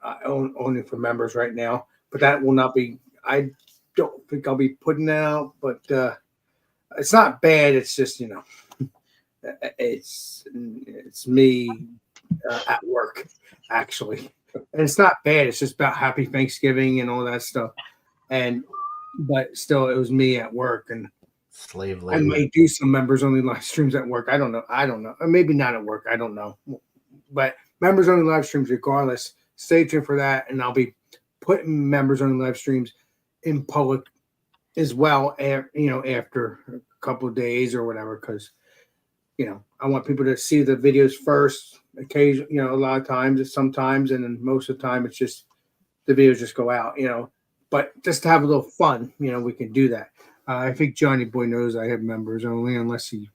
only for members right now, but that will not be. I don't think I'll be putting that out, but it's not bad. It's just it's me at work actually, and it's not bad. It's just about Happy Thanksgiving and all that stuff, but still, it was me at work, and
Slave
I
labor.
may do some members only live streams at work. I don't know, or maybe not at work. I don't know, but members only live streams regardless. Stay tuned for that, and I'll be putting members only live streams in public as well. After a couple of days or whatever, because I want people to see the videos first. Occasionally, a lot of times, sometimes, and then most of the time, it's just the videos just go out. But just to have a little fun, we can do that. I think Johnny Boy knows I have members only, unless he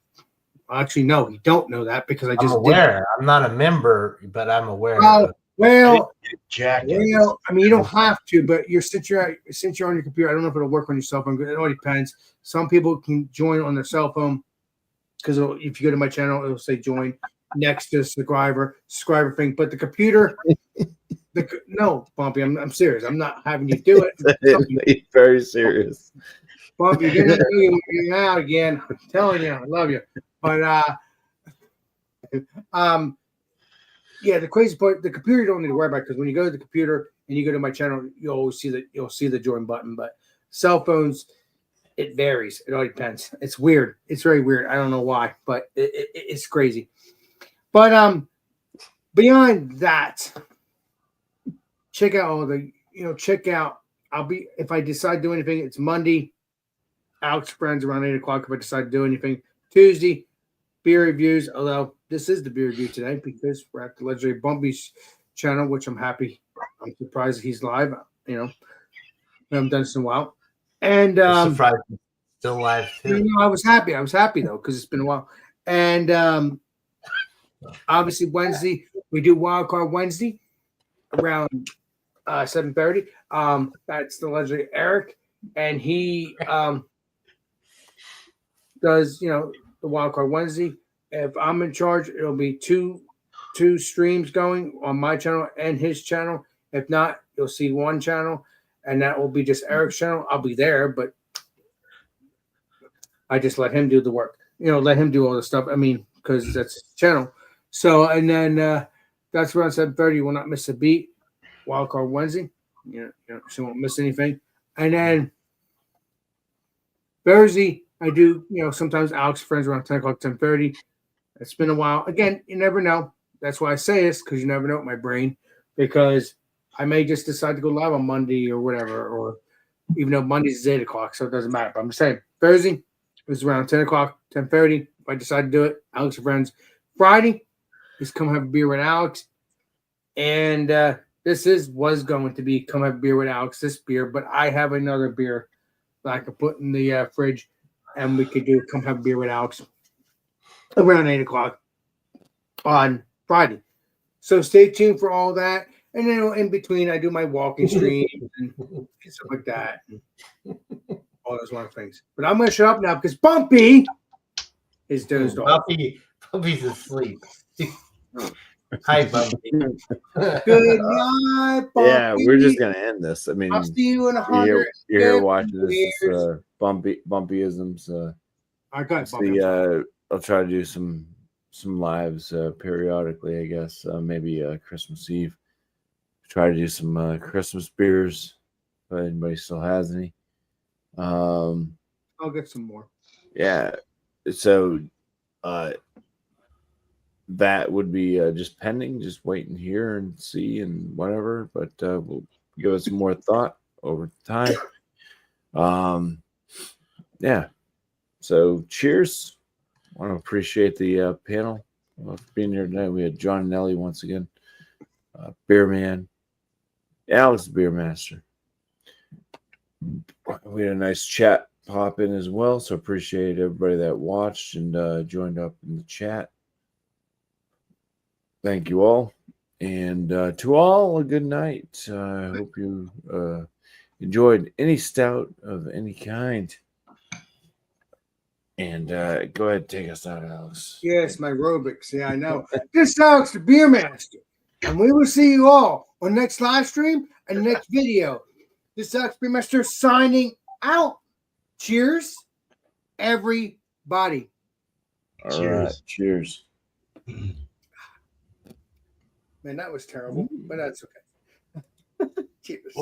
actually no, he don't know that because I
I'm
just
aware. I'm not a member, but I'm aware.
Oh, well,
Jacket.
well, I mean, you don't have to, but since you're on your computer, I don't know if it'll work on your cell phone. It all depends. Some people can join on their cell phone because if you go to my channel, it'll say join next to subscriber thing. But the computer, no, BuMpY, I'm serious. I'm not having you do it.
Very serious.
BuMpY, you're gonna do it out again. I'm telling you, I love you. But yeah, the crazy part, the computer you don't need to worry about because when you go to the computer and you go to my channel, you'll see the join button. But cell phones, it varies. It all depends. It's weird. It's very weird. I don't know why, but it's crazy. But beyond that, check out all the if I decide to do anything, it's Monday. Alex Friends around 8:00 if I decide to do anything. Tuesday, beer reviews, although this is the beer review today because we're at the legendary BuMpY's channel, which I'm happy. I'm surprised he's live. I haven't done this in a while. And
I'm surprised he's still live too.
I was happy. I was happy though, because it's been a while. And obviously Wednesday, we do Wildcard Wednesday around 7:30. That's the legendary Eric. And he does, the Wildcard Wednesday. If I'm in charge, it'll be two streams going on my channel and his channel. If not, you'll see one channel, and that will be just Eric's channel. I'll be there, but I just let him do the work. Let him do all the stuff. I mean, because that's his channel. So, and then that's around 7:30. You will not miss a beat. Wildcard Wednesday. So you won't miss anything. And then Thursday, I do, sometimes Alex Friends around 10:00, 10:30. It's been a while. Again, you never know. That's why I say this, because you never know with my brain. Because I may just decide to go live on Monday or whatever, or even though Monday's is 8:00, so it doesn't matter. But I'm saying Thursday is around 10:00, 10:30. If I decide to do it, Alex Friends. Friday is come have a beer with Alex. And was going to be Come Have Beer with Alex, this beer, but I have another beer that I could put in the fridge, and we could do Come Have Beer with Alex around 8 o'clock on Friday. So stay tuned for all that. And then in between, I do my walking streams and stuff like that. And all those one things. But I'm going to shut up now because BuMpy is dozed off.
BuMpy's asleep. Hi, BuMpy.
Good night, BuMpy.
Yeah, we're just gonna end this. I mean,
I'll see you in
you're here
100
watching this
years.
BuMpy-isms.
I got BuMpy.
I'll try to do some lives periodically, I guess. Maybe Christmas Eve. Try to do some Christmas beers if anybody still has any.
I'll get some more.
Yeah. So that would be just pending, just waiting here and see and whatever. But we'll give it some more thought over time. Yeah. So cheers. I want to appreciate the panel for being here tonight. We had John and Ellie once again, Beer Man, Alex the Beer Master. We had a nice chat pop in as well, so appreciate everybody that watched and joined up in the chat. Thank you all, and to all a good night. I hope you enjoyed any stout of any kind. And go ahead and take us out, Alex.
Yes, my aerobics. Yeah, I know. This is Alex the Beer Master. And we will see you all on next live stream and next video. This is Alex Beer Master signing out. Cheers, everybody.
All right. Cheers.
Man, that was terrible, but that's okay. Cheers.